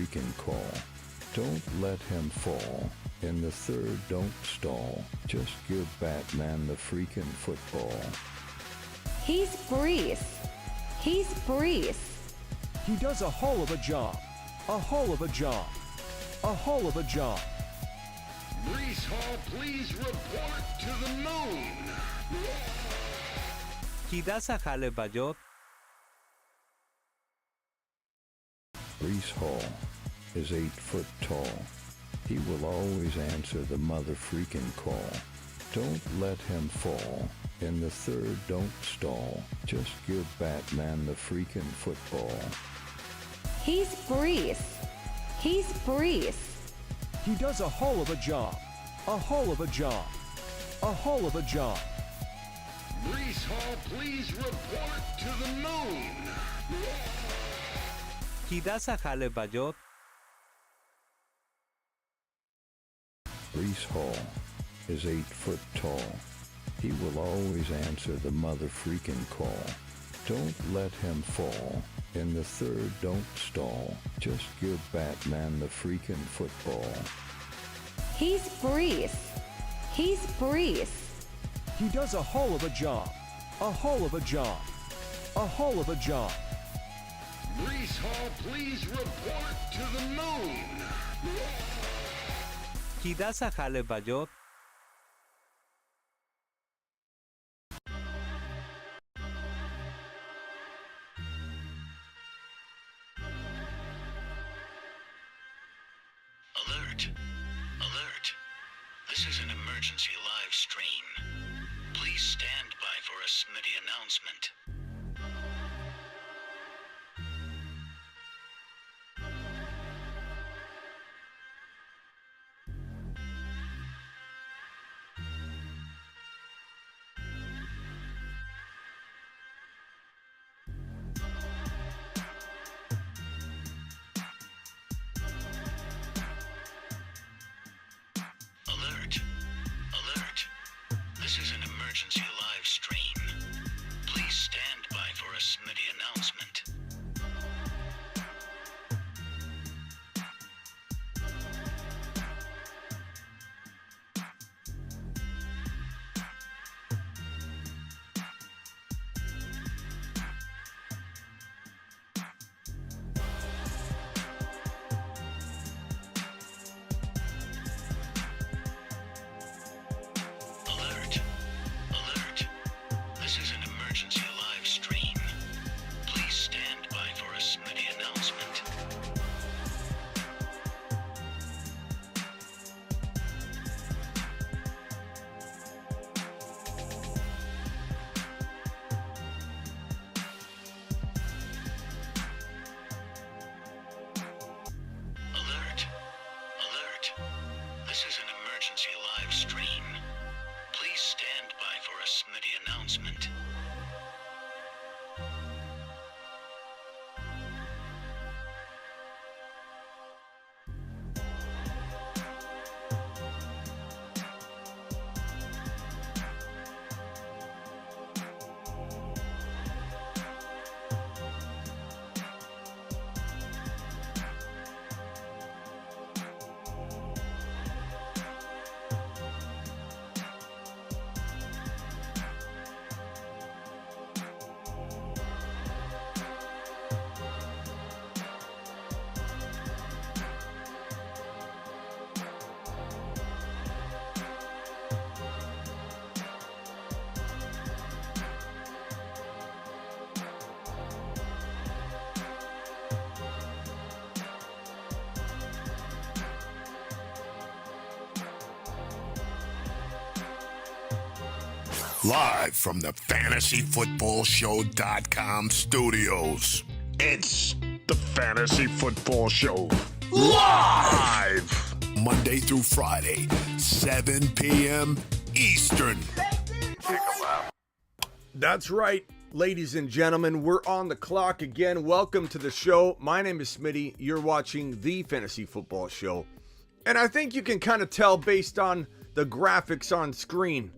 freaking call. Don't let him fall. In the third, don't stall. Just give Batman the freaking football. He's Breece. He's Breece. He does a whole of a job. A whole of a job. A whole of a job. Breece Hall, please report to the moon. He does a jale bayot. Breece Hall is 8 foot tall. He will always answer the mother freaking call. Don't let him fall. In the third, don't stall. Just give Batman the freaking football. He's Breece. He's Breece. He does a whole of a job. A whole of a job. A whole of a job. Breece Hall, please report to the moon. He does a jale bayot. Breece Hall is 8 foot tall. He will always answer the mother freaking call. Don't let him fall. In the third, don't stall. Just give Batman the freaking football. He's Breece. He's Breece. He does a whole of a job. A whole of a job. A whole of a job. Breece Hall, please report to the moon. He does a jale bayot. Alert! Alert! This is an emergency live stream. Please stand by for a Smitty announcement. Alert! Alert! This is an emergency live stream. Please stand by for a Smitty announcement. Alert! Alert! This is an emergency live stream. Please stand by for a Smitty announcement. Alert! Alert! This is an emergency live stream. Please stand by for a Smitty announcement. Live from the FantasyFootballShow.com studios. It's the Fantasy Football Show. Live! Monday through Friday, 7 p.m. Eastern. That's right, ladies and gentlemen. We're on the clock again. Welcome to the show. My name is Smitty. You're watching the Fantasy Football Show. And I think you can kind of tell based on the graphics on screen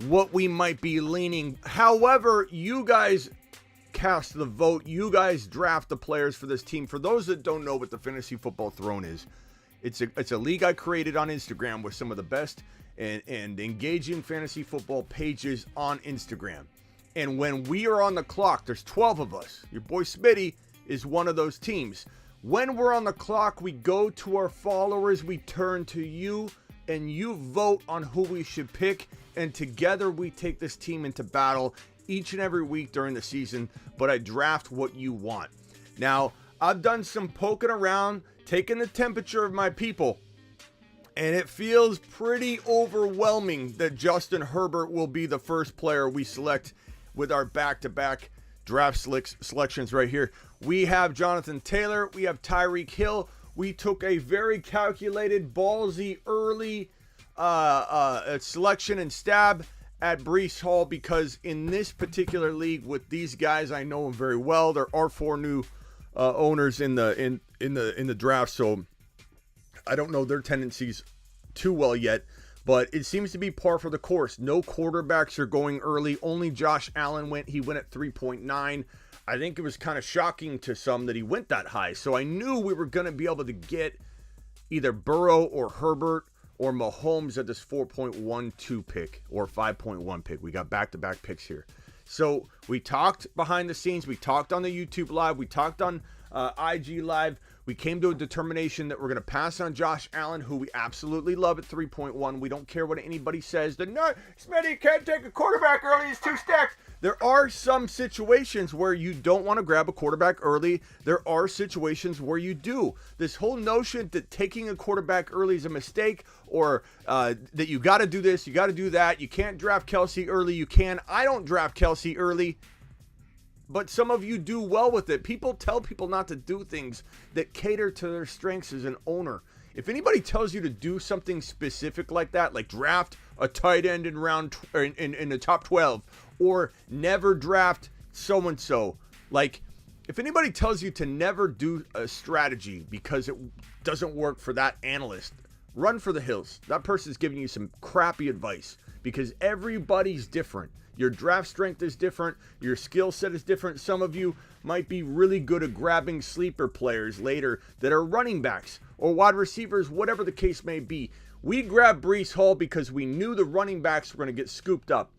what we might be leaning. However, you guys cast the vote. You guys draft the players for this team. For those that don't know what the Fantasy Football Throne is, it's a league I created on Instagram with some of the best and engaging fantasy football pages on Instagram. And when we are on the clock, there's 12 of us. Your boy Smitty is one of those teams. When we're on the clock, we go to our followers, we turn to you, and you vote on who we should pick. And together we take this team into battle each and every week during the season. But I draft what you want. Now, I've done some poking around, taking the temperature of my people. And it feels pretty overwhelming that Justin Herbert will be the first player we select with our back-to-back draft selections right here. We have Jonathan Taylor. We have Tyreek Hill. We took a very calculated, ballsy, early selection and stab at Breece Hall because in this particular league with these guys, I know them very well. There are 4 new owners in the draft, so I don't know their tendencies too well yet. But it seems to be par for the course. No quarterbacks are going early. Only Josh Allen went. He went at 3.9. I think it was kind of shocking to some that he went that high. So I knew we were going to be able to get either Burrow or Herbert or Mahomes at this 4.12 pick or 5.1 pick. We got back-to-back picks here. So we talked behind the scenes. We talked on the YouTube Live. We talked on IG Live. We came to a determination that we're going to pass on Josh Allen, who we absolutely love at 3.1. We don't care what anybody says. No, Smitty can't take a quarterback early. He's too stacked. There are some situations where you don't want to grab a quarterback early. There are situations where you do. This whole notion that taking a quarterback early is a mistake or that you got to do this, you got to do that. You can't draft Kelsey early. You can. I don't draft Kelsey early. But some of you do well with it. People tell people not to do things that cater to their strengths as an owner. If anybody tells you to do something specific like that, like draft a tight end in in the top 12, or never draft so-and-so, like if anybody tells you to never do a strategy because it doesn't work for that analyst, run for the hills. That person's giving you some crappy advice because everybody's different. Your draft strength is different. Your skill set is different. Some of you might be really good at grabbing sleeper players later that are running backs or wide receivers, whatever the case may be. We grabbed Breece Hall because we knew the running backs were going to get scooped up.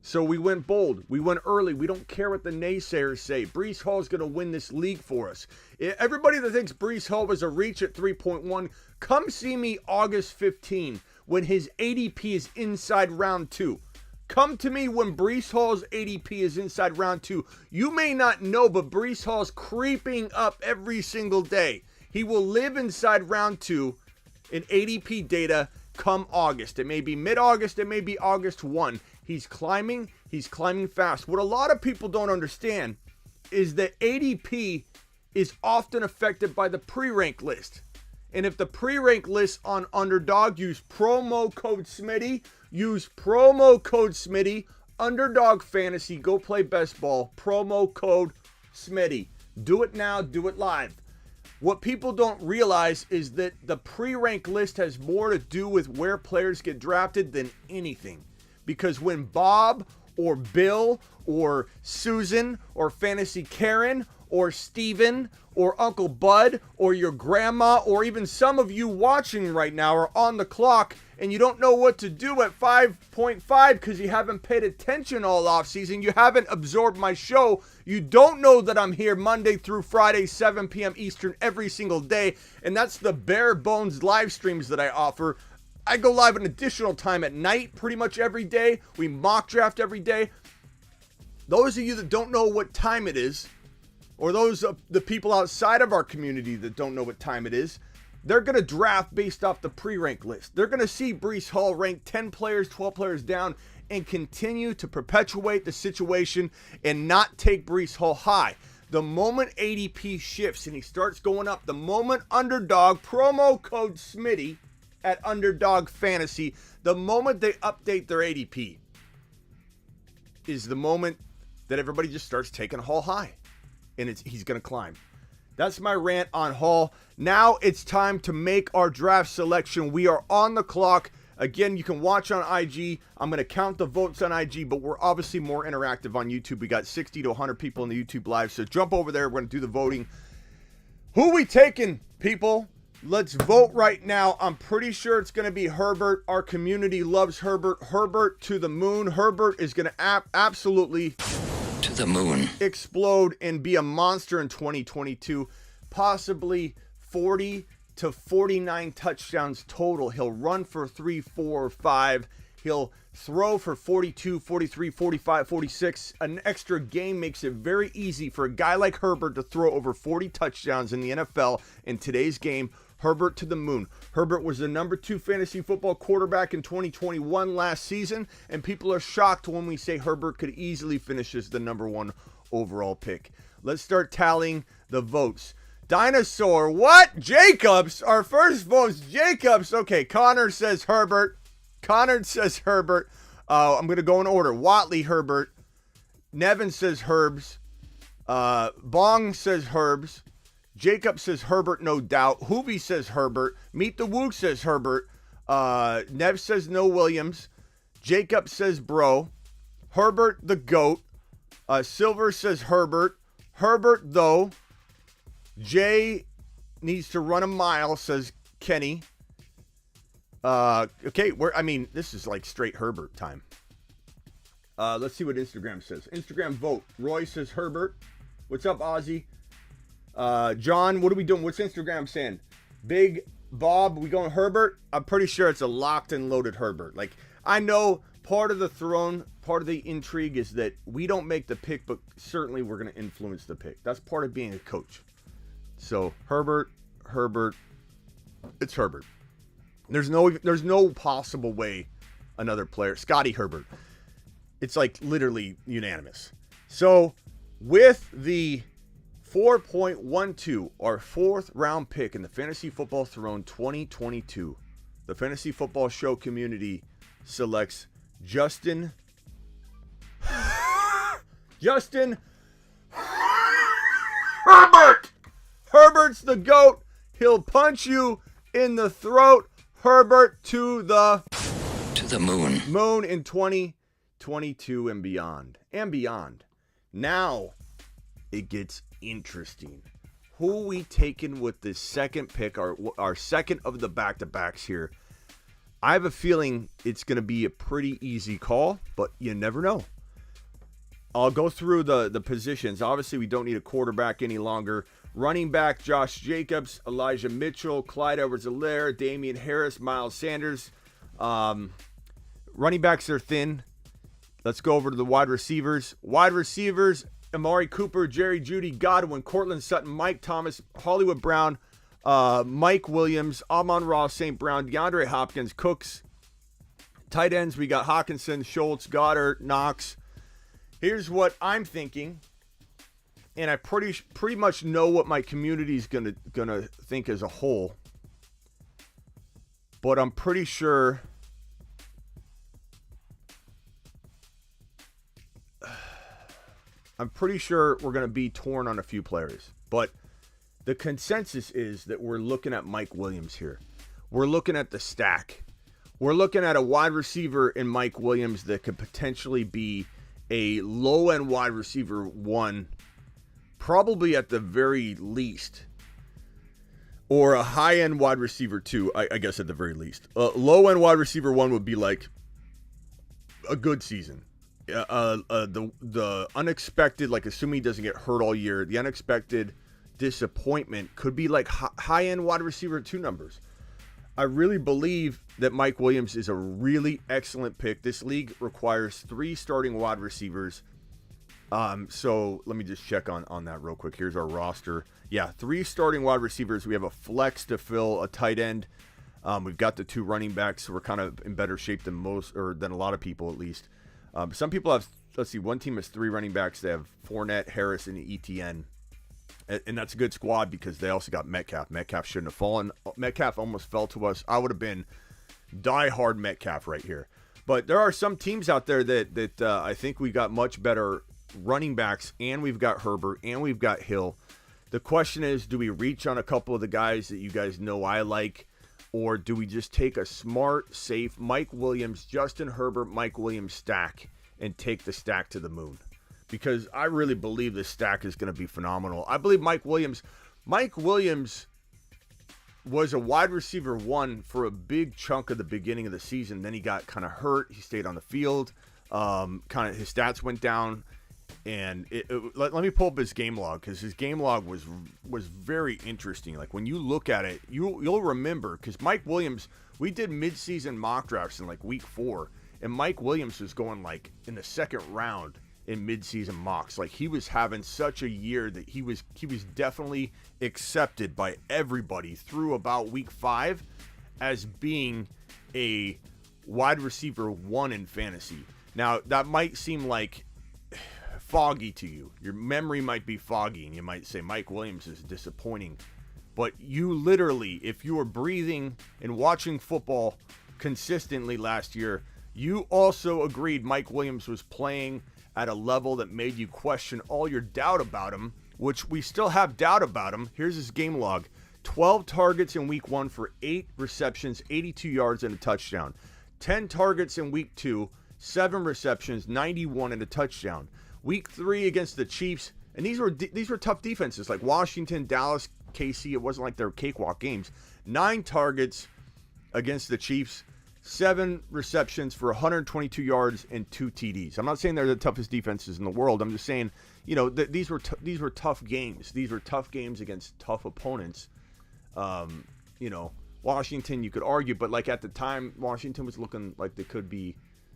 So we went bold. We went early. We don't care what the naysayers say. Breece Hall is going to win this league for us. Everybody that thinks Breece Hall was a reach at 3.1, come see me August 15 when his ADP is inside round 2. Come to me when Breece Hall's ADP is inside round 2. You may not know, but Breece Hall's creeping up every single day. He will live inside round 2 in ADP data come August. It may be mid-August. It may be August 1. He's climbing. He's climbing fast. What a lot of people don't understand is that ADP is often affected by the pre-rank list. And if the pre-rank list on Underdog, use promo code Smitty. Use promo code Smitty, Underdog Fantasy, go play best ball, promo code Smitty. Do it now, do it live. What people don't realize is that the pre-rank list has more to do with where players get drafted than anything. Because when Bob or Bill or Susan or Fantasy Karen or Steven or Uncle Bud or your grandma or even some of you watching right now are on the clock and you don't know what to do at 5.5 because you haven't paid attention all offseason, you haven't absorbed my show, you don't know that I'm here Monday through Friday, 7 p.m. Eastern every single day, and that's the bare bones live streams that I offer. I go live an additional time at night pretty much every day. We mock draft every day. Those of you that don't know what time it is, or those of the people outside of our community that don't know what time it is, they're going to draft based off the pre-rank list. They're going to see Breece Hall ranked 10 players, 12 players down, and continue to perpetuate the situation and not take Breece Hall high. The moment ADP shifts and he starts going up, the moment Underdog, promo code Smitty at Underdog Fantasy, the moment they update their ADP is the moment that everybody just starts taking Hall high. And he's going to climb. That's my rant on Hall. Now it's time to make our draft selection. We are on the clock. Again, you can watch on IG. I'm going to count the votes on IG, but we're obviously more interactive on YouTube. We got 60 to 100 people in the YouTube live, so jump over there. We're going to do the voting. Who we taking, people? Let's vote right now. I'm pretty sure it's going to be Herbert. Our community loves Herbert. Herbert to the moon. Herbert is going to absolutely To the moon. explode and be a monster in 2022. Possibly 40 to 49 touchdowns total. He'll run for 3, 4, or 5. He'll throw for 42, 43, 45, 46. An extra game makes it very easy for a guy like Herbert to throw over 40 touchdowns in the NFL in today's game. Herbert to the moon. Herbert was the number 2 fantasy football quarterback in 2021 last season, and people are shocked when we say Herbert could easily finish as the number 1 overall pick. Let's start tallying the votes. Dinosaur, what? Jacobs, our first vote's Jacobs. Okay, Connor says Herbert. Connor says Herbert. I'm going to go in order. Watley, Herbert. Nevin says Herbs. Bong says Herbs. Jacob says Herbert, no doubt. Hoovy says Herbert. Meet the Woo says Herbert. Nev says no Williams. Jacob says bro. Herbert the GOAT. Silver says Herbert. Herbert though. Jay needs to run a mile, says Kenny. Okay, this is like straight Herbert time. Let's see what Instagram says. Instagram vote. Roy says Herbert. What's up, Ozzy? John, what are we doing? What's Instagram saying? Big Bob, we going Herbert? I'm pretty sure it's a locked and loaded Herbert. Like, I know part of the throne, part of the intrigue is that we don't make the pick, but certainly we're going to influence the pick. That's part of being a coach. So, Herbert, it's Herbert. There's no possible way another player, Scotty Herbert. It's like literally unanimous. So, with the 4.12, our 4th round pick in the Fantasy Football Throne 2022, the Fantasy Football Show community selects Justin Herbert. Herbert's the GOAT. He'll punch you in the throat. Herbert to the moon. Moon in 2022 and beyond. Now it gets interesting. Who we taking with this second pick, our second of the back-to-backs here? I have a feeling it's going to be a pretty easy call, but you never know. I'll go through the positions. Obviously, we don't need a quarterback any longer. Running back, Josh Jacobs, Elijah Mitchell, Clyde Edwards-Helaire, Damian Harris, Miles Sanders. Running backs are thin. Let's go over to the wide receivers. Wide receivers, Amari Cooper, Jerry Jeudy, Godwin, Cortland Sutton, Mike Thomas, Hollywood Brown, Mike Williams, Amon-Ra St. Brown, DeAndre Hopkins, Cooks. Tight ends, we got Hawkinson, Schultz, Goddard, Knox. Here's what I'm thinking, and I pretty much know what my community's gonna think as a whole, but I'm pretty sure we're gonna be torn on a few players. But the consensus is that we're looking at Mike Williams here. We're looking at the stack. We're looking at a wide receiver in Mike Williams that could potentially be a low-end wide receiver 1, probably at the very least, or a high-end wide receiver 2, I guess at the very least. Low-end wide receiver 1 would be like a good season. The unexpected, like assuming he doesn't get hurt all year, the unexpected disappointment could be like high-end wide receiver 2 numbers. I really believe that Mike Williams is a really excellent pick. This league requires 3 starting wide receivers. So let me just check on that real quick. Here's our roster. Yeah, 3 starting wide receivers. We have a flex to fill, a tight end. We've got the 2 running backs, so we're kind of in better shape than than a lot of people at least. Some people have, let's see, one team has 3 running backs. They have Fournette, Harris, and Etienne. And that's a good squad because they also got Metcalf. Metcalf shouldn't have fallen. Metcalf almost fell to us. I would have been die-hard Metcalf right here. But there are some teams out there that I think we got much better running backs, and we've got Herbert, and we've got Hill. The question is, do we reach on a couple of the guys that you guys know I like? Or do we just take a smart, safe Mike Williams, Justin Herbert, Mike Williams stack and take the stack to the moon? Because I really believe this stack is going to be phenomenal. I believe Mike Williams was a wide receiver 1 for a big chunk of the beginning of the season. Then he got kind of hurt. He stayed on the field. Kind of his stats went down. And let me pull up his game log, because his game log was very interesting. Like, when you look at it, you'll remember, because Mike Williams, we did midseason mock drafts in like week 4, and Mike Williams was going like in the second round in midseason mocks. Like, he was having such a year that he was definitely accepted by everybody through about week 5 as being a wide receiver 1 in fantasy. Now, that might seem like foggy to you. Your memory might be foggy, and you might say Mike Williams is disappointing. But you literally, if you were breathing and watching football consistently last year, you also agreed Mike Williams was playing at a level that made you question all your doubt about him, which we still have doubt about him. Here's his game log. 12 targets in week 1 for 8 receptions, 82 yards, and a touchdown. 10 targets in week 2, 7 receptions, 91, and a touchdown. Week 3 against the Chiefs, and these were tough defenses like Washington, Dallas, KC. It wasn't like they were cakewalk games. 9 targets against the Chiefs, 7 receptions for 122 yards and 2 TDs. I'm not saying they're the toughest defenses in the world. I'm just saying, these were tough games. These were tough games against tough opponents. Washington, you could argue, but like at the time, Washington was looking like they could be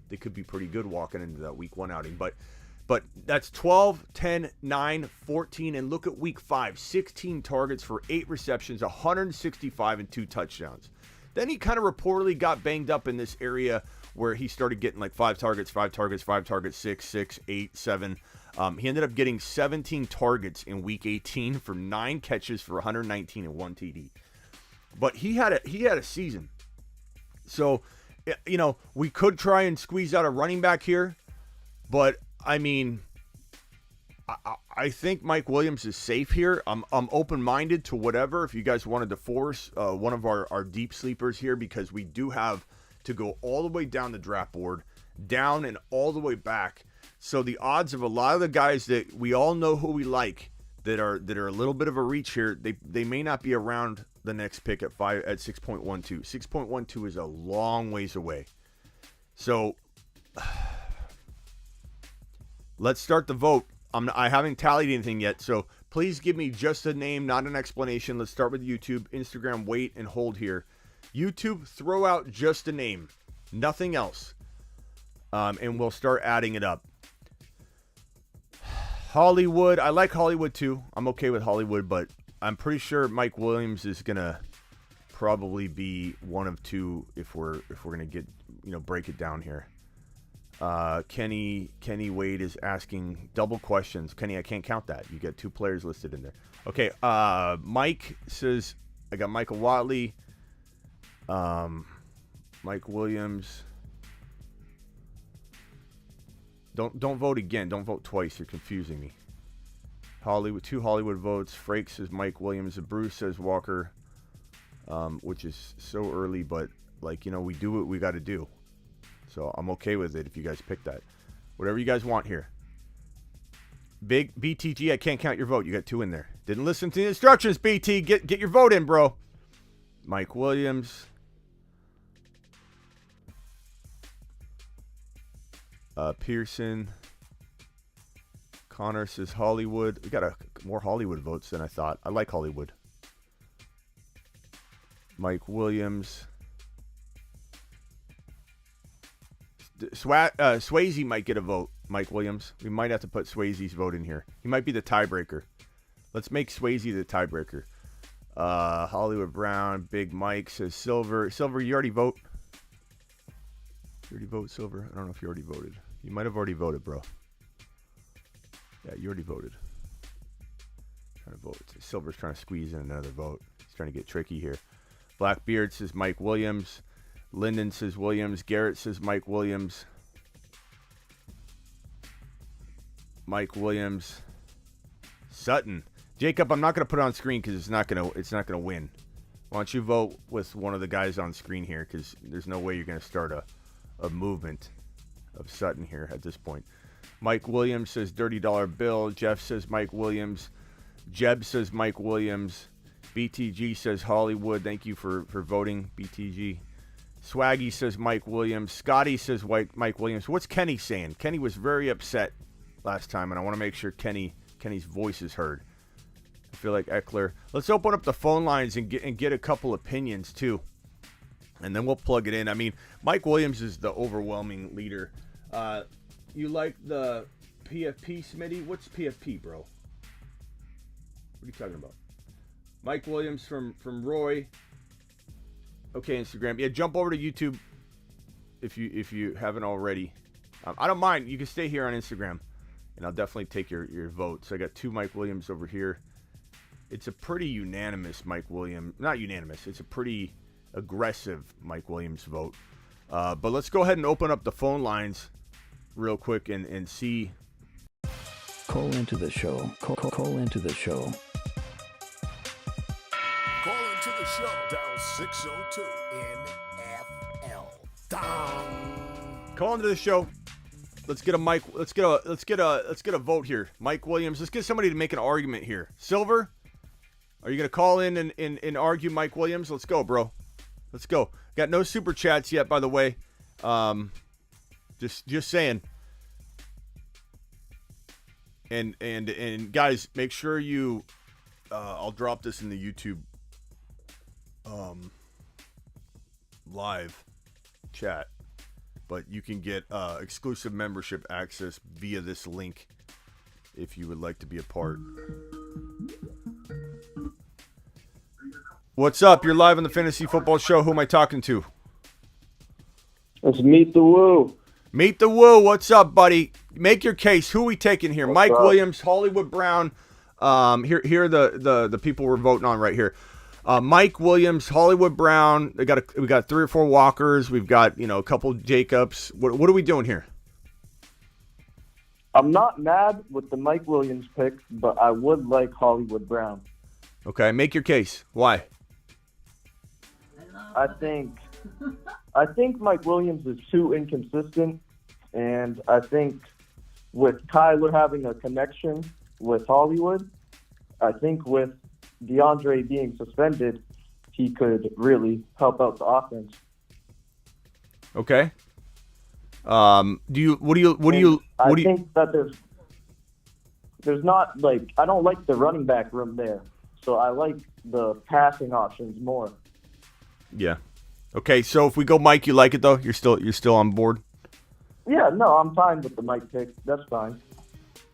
pretty good walking into that week 1 outing. But that's 12, 10, 9, 14, and look at week 5, 16 targets for 8 receptions, 165 and 2 touchdowns. Then he kind of reportedly got banged up in this area where he started getting like 5 targets, 6, 8, 7. He ended up getting 17 targets in week 18 for 9 catches for 119 and 1 TD. But he had a season. So, we could try and squeeze out a running back here, but I mean, I think Mike Williams is safe here. I'm open-minded to whatever. If you guys wanted to force one of our deep sleepers here, because we do have to go all the way down the draft board, down and all the way back. So the odds of a lot of the guys that we all know who we like that are a little bit of a reach here, they may not be around the next pick at 6.12. 6.12 is a long ways away. So let's start the vote. I haven't tallied anything yet, so please give me just a name, not an explanation. Let's start with YouTube. Instagram, wait and hold here. YouTube, throw out just a name, nothing else, and we'll start adding it up. Hollywood, I like Hollywood too. I'm okay with Hollywood, but I'm pretty sure Mike Williams is gonna probably be one of 2 if we're gonna get break it down here. Kenny Wade is asking double questions. Kenny, I can't count that. You got 2 players listed in there. Okay. Mike says I got Michael Watley, Mike Williams. Don't vote again. Don't vote twice. You're confusing me. Hollywood, 2 Hollywood votes. Frake says Mike Williams. Bruce says Walker, which is so early, but we do what we got to do. So I'm okay with it if you guys pick that. Whatever you guys want here. Big BTG, I can't count your vote. You got 2 in there. Didn't listen to the instructions, BT. Get your vote in, bro. Mike Williams. Pearson. Connor says Hollywood. We got more Hollywood votes than I thought. I like Hollywood. Mike Williams. Swayze might get a vote, Mike Williams. We might have to put Swayze's vote in here. He might be the tiebreaker. Let's make Swayze the tiebreaker. Hollywood Brown, Big Mike says Silver. Silver, you already vote? You already vote, Silver? I don't know if you already voted. You might have already voted, bro. Yeah, you already voted. Trying to vote. Silver's trying to squeeze in another vote. He's trying to get tricky here. Blackbeard says Mike Williams. Lyndon says Williams. Garrett says Mike Williams. Mike Williams. Sutton. Jacob, I'm not going to put it on screen because it's not going to win. Why don't you vote with one of the guys on screen here, because there's no way you're going to start a movement of Sutton here at this point. Mike Williams says Dirty Dollar Bill. Jeff says Mike Williams. Jeb says Mike Williams. BTG says Hollywood. Thank you for voting, BTG. Swaggy says Mike Williams. Scotty says Mike Williams. What's Kenny saying? Kenny was very upset last time, and I want to make sure Kenny's voice is heard. I feel like Eckler. Let's open up the phone lines and get a couple opinions too, and then we'll plug it in. I mean, Mike Williams is the overwhelming leader. You like the PFP, Smitty? What's PFP, bro? What are you talking about? Mike Williams from Roy. Okay, Instagram. Yeah, jump over to YouTube if you haven't already. I don't mind. You can stay here on Instagram, and I'll definitely take your vote. So I got 2 Mike Williams over here. It's a pretty unanimous Mike Williams. Not unanimous. It's a pretty aggressive Mike Williams vote. But let's go ahead and open up the phone lines real quick and see. Call into the show. Call into the show. Call into the show. Dial 602 NFL. Down. Call into the show. Let's get a Mike. Let's get a vote here. Mike Williams. Let's get somebody to make an argument here. Silver, are you gonna call in and argue Mike Williams? Let's go, bro. Let's go. Got no super chats yet, by the way. Just saying. And guys, make sure you. I'll drop this in the YouTube live chat, but you can get exclusive membership access via this link if you would like to be a part. What's up? You're live on the Fantasy Football Show. Who am I talking to? Let's meet the Woo. Meet the Woo. What's up, buddy? Make your case. Who are we taking here? What's Mike up? Williams, Hollywood Brown. Here are the people we're voting on right here. Mike Williams, Hollywood Brown. We got 3 or 4 Walkers. We've got a couple Jacobs. What are we doing here? I'm not mad with the Mike Williams pick, but I would like Hollywood Brown. Okay, make your case. Why? I think Mike Williams is too inconsistent, and I think with Kyler having a connection with Hollywood, I think with DeAndre being suspended, he could really help out the offense. Okay. I think that there's not I don't like the running back room there, so I like the passing options more. Yeah. Okay, so if we go Mike, you like it though? You're still on board? Yeah, no, I'm fine with the Mike pick. That's fine.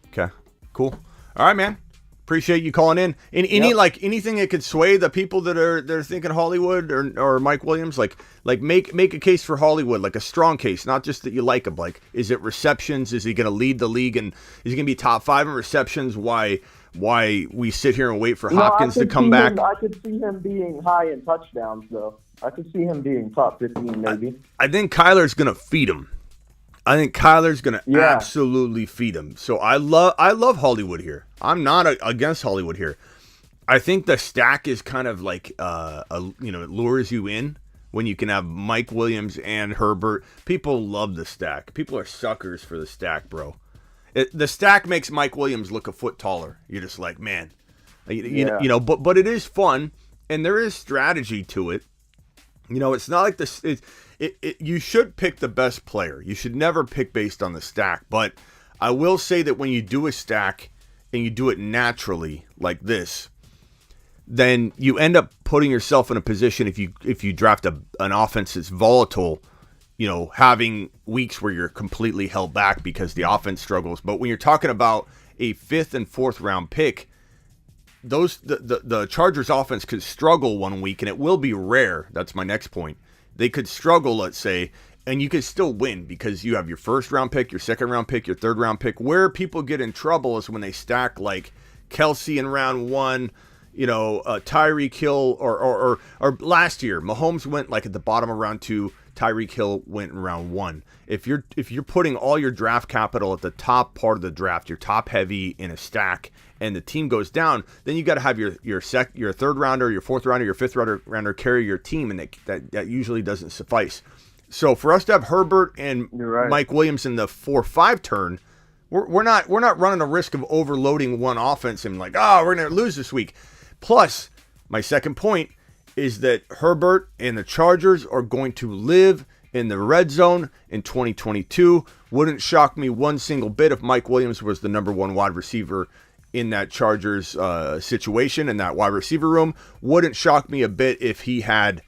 Okay. Cool. All right, man. Appreciate you calling in. Anything that could sway the people that are thinking Hollywood or Mike Williams, make a case for Hollywood, like a strong case, not just that you like him. Like, is it receptions? Is he going to lead the league and is he going to be top 5 in receptions? Why we sit here and wait for Hopkins to come back? I could see him being high in touchdowns, though. I could see him being top 15, maybe. I think Kyler's going to feed him. I think Kyler's going to absolutely feed him. So I love Hollywood here. I'm not against Hollywood here. I think the stack is kind of like it lures you in when you can have Mike Williams and Herbert. People love the stack. People are suckers for the stack, bro. The stack makes Mike Williams look a foot taller. You're just like, man, but it is fun and there is strategy to it. It's not like this. You should pick the best player. You should never pick based on the stack. But I will say that when you do a stack and you do it naturally like this, then you end up putting yourself in a position if you draft an offense that's volatile, having weeks where you're completely held back because the offense struggles. But when you're talking about a 5th and 4th round pick, the Chargers offense could struggle one week, and it will be rare. That's my next point. They could struggle, let's say, and you could still win because you have your 1st round pick, your 2nd round pick, your 3rd round pick. Where people get in trouble is when they stack like Kelsey in round 1, Tyreek Hill, or last year, Mahomes went like at the bottom of round 2, Tyreek Hill went in round 1. If you're putting all your draft capital at the top part of the draft, you're top heavy in a stack, and the team goes down, then you got to have your third rounder, your fourth rounder, your fifth rounder carry your team, and that usually doesn't suffice. So for us to have Herbert and Mike Williams in the 4-5 turn, we're not running a risk of overloading one offense and like, we're going to lose this week. Plus, my second point is that Herbert and the Chargers are going to live in the red zone in 2022. Wouldn't shock me one single bit if Mike Williams was the number 1 wide receiver in that Chargers situation, in that wide receiver room. Wouldn't shock me a bit if he had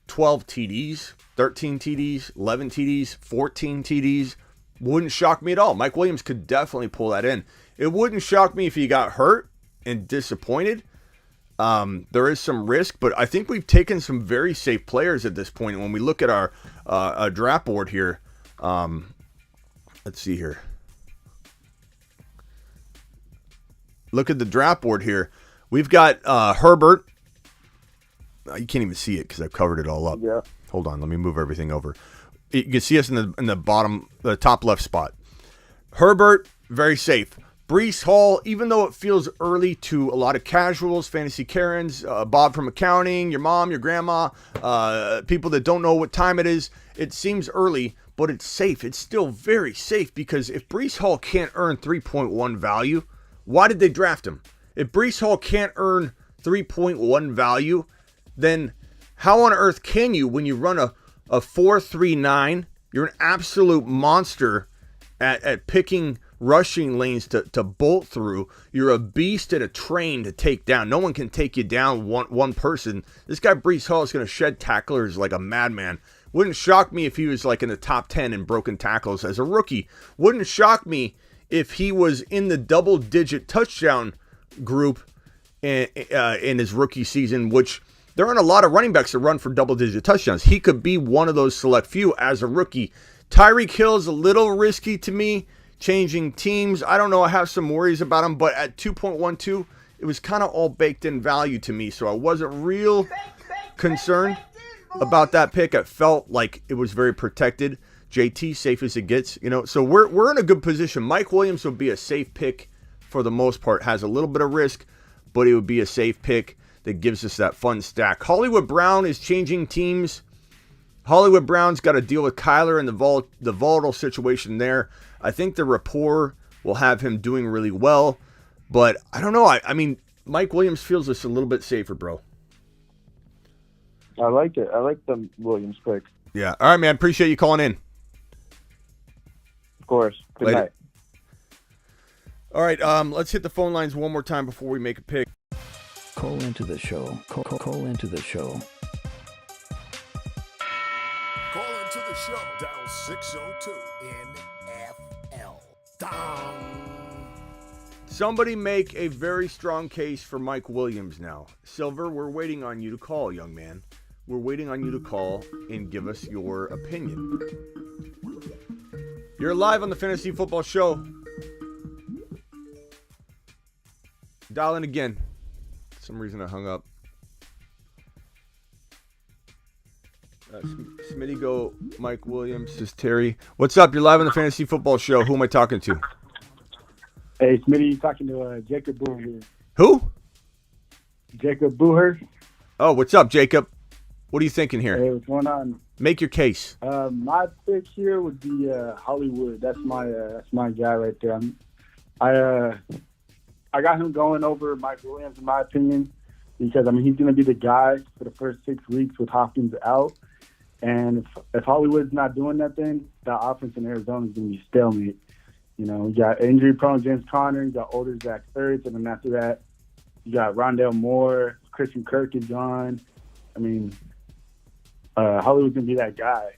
12 TDs, 13 TDs, 11 TDs, 14 TDs. Wouldn't shock me at all. Mike Williams could definitely pull that in. It wouldn't shock me if he got hurt and disappointed. There is some risk, but I think we've taken some very safe players at this point. And when we look at our draft board here, let's see here. Look at the draft board here. We've got Herbert. You can't even see it because I've covered it all up. Yeah. Hold on, let me move everything over. You can see us in the top left spot. Herbert, very safe. Breece Hall, even though it feels early to a lot of casuals, fantasy Karens, Bob from accounting, your mom, your grandma, people that don't know what time it is, it seems early, but it's safe. It's still very safe because if Breece Hall can't earn 3.1 value, why did they draft him? If Breece Hall can't earn 3.1 value, then how on earth can you, when you run a 4.39, you're an absolute monster at picking rushing lanes to bolt through. You're a beast at a train to take down. No one can take you down one person. This guy Breece Hall is going to shed tacklers like a madman. Wouldn't shock me if he was like in the top 10 in broken tackles as a rookie. Wouldn't shock me if he was in the double-digit touchdown group in his rookie season, which there aren't a lot of running backs that run for double-digit touchdowns. He could be one of those select few as a rookie. Tyreek Hill is a little risky to me. Changing teams, I don't know. I have some worries about him, but at 2.12, it was kind of all baked in value to me, so I wasn't real concerned about that pick. I felt like it was very protected. JT, safe as it gets, So we're in a good position. Mike Williams would be a safe pick for the most part. Has a little bit of risk, but it would be a safe pick that gives us that fun stack. Hollywood Brown is changing teams. Hollywood Brown's got to deal with Kyler and the volatile situation there. I think the rapport will have him doing really well, but I don't know. I mean, Mike Williams feels this a little bit safer, bro. I like it. I like the Williams pick. Yeah. All right, man. Appreciate you calling in. Of course. Good night. All right. Let's hit the phone lines one more time before we make a pick. Call into the show. Call into the show. Call into the show. Dial 602 NFL. Dong. Somebody make a very strong case for Mike Williams now. Silver, we're waiting on you to call, young man. We're waiting on you to call and give us your opinion. You're live on the Fantasy Football Show. Dial in again. For some reason I hung up. Smitty go Mike Williams. This is Terry. What's up? You're live on the Fantasy Football Show. Who am I talking to? Hey, Smitty, you talking to Jacob Booher here. Who? Jacob Booher. Oh, what's up, Jacob? What are you thinking here? Hey, what's going on? Make your case. My pick here would be Hollywood. That's my guy right there. I got him going over Mike Williams in my opinion because he's going to be the guy for the first 6 weeks with Hopkins out. And if Hollywood's not doing that, then the offense in Arizona is going to be stalemate. You got injury-prone James Conner, you got older Zach Ertz, and then after that, you got Rondale Moore, Christian Kirk is gone. Hollywood's going to be that guy.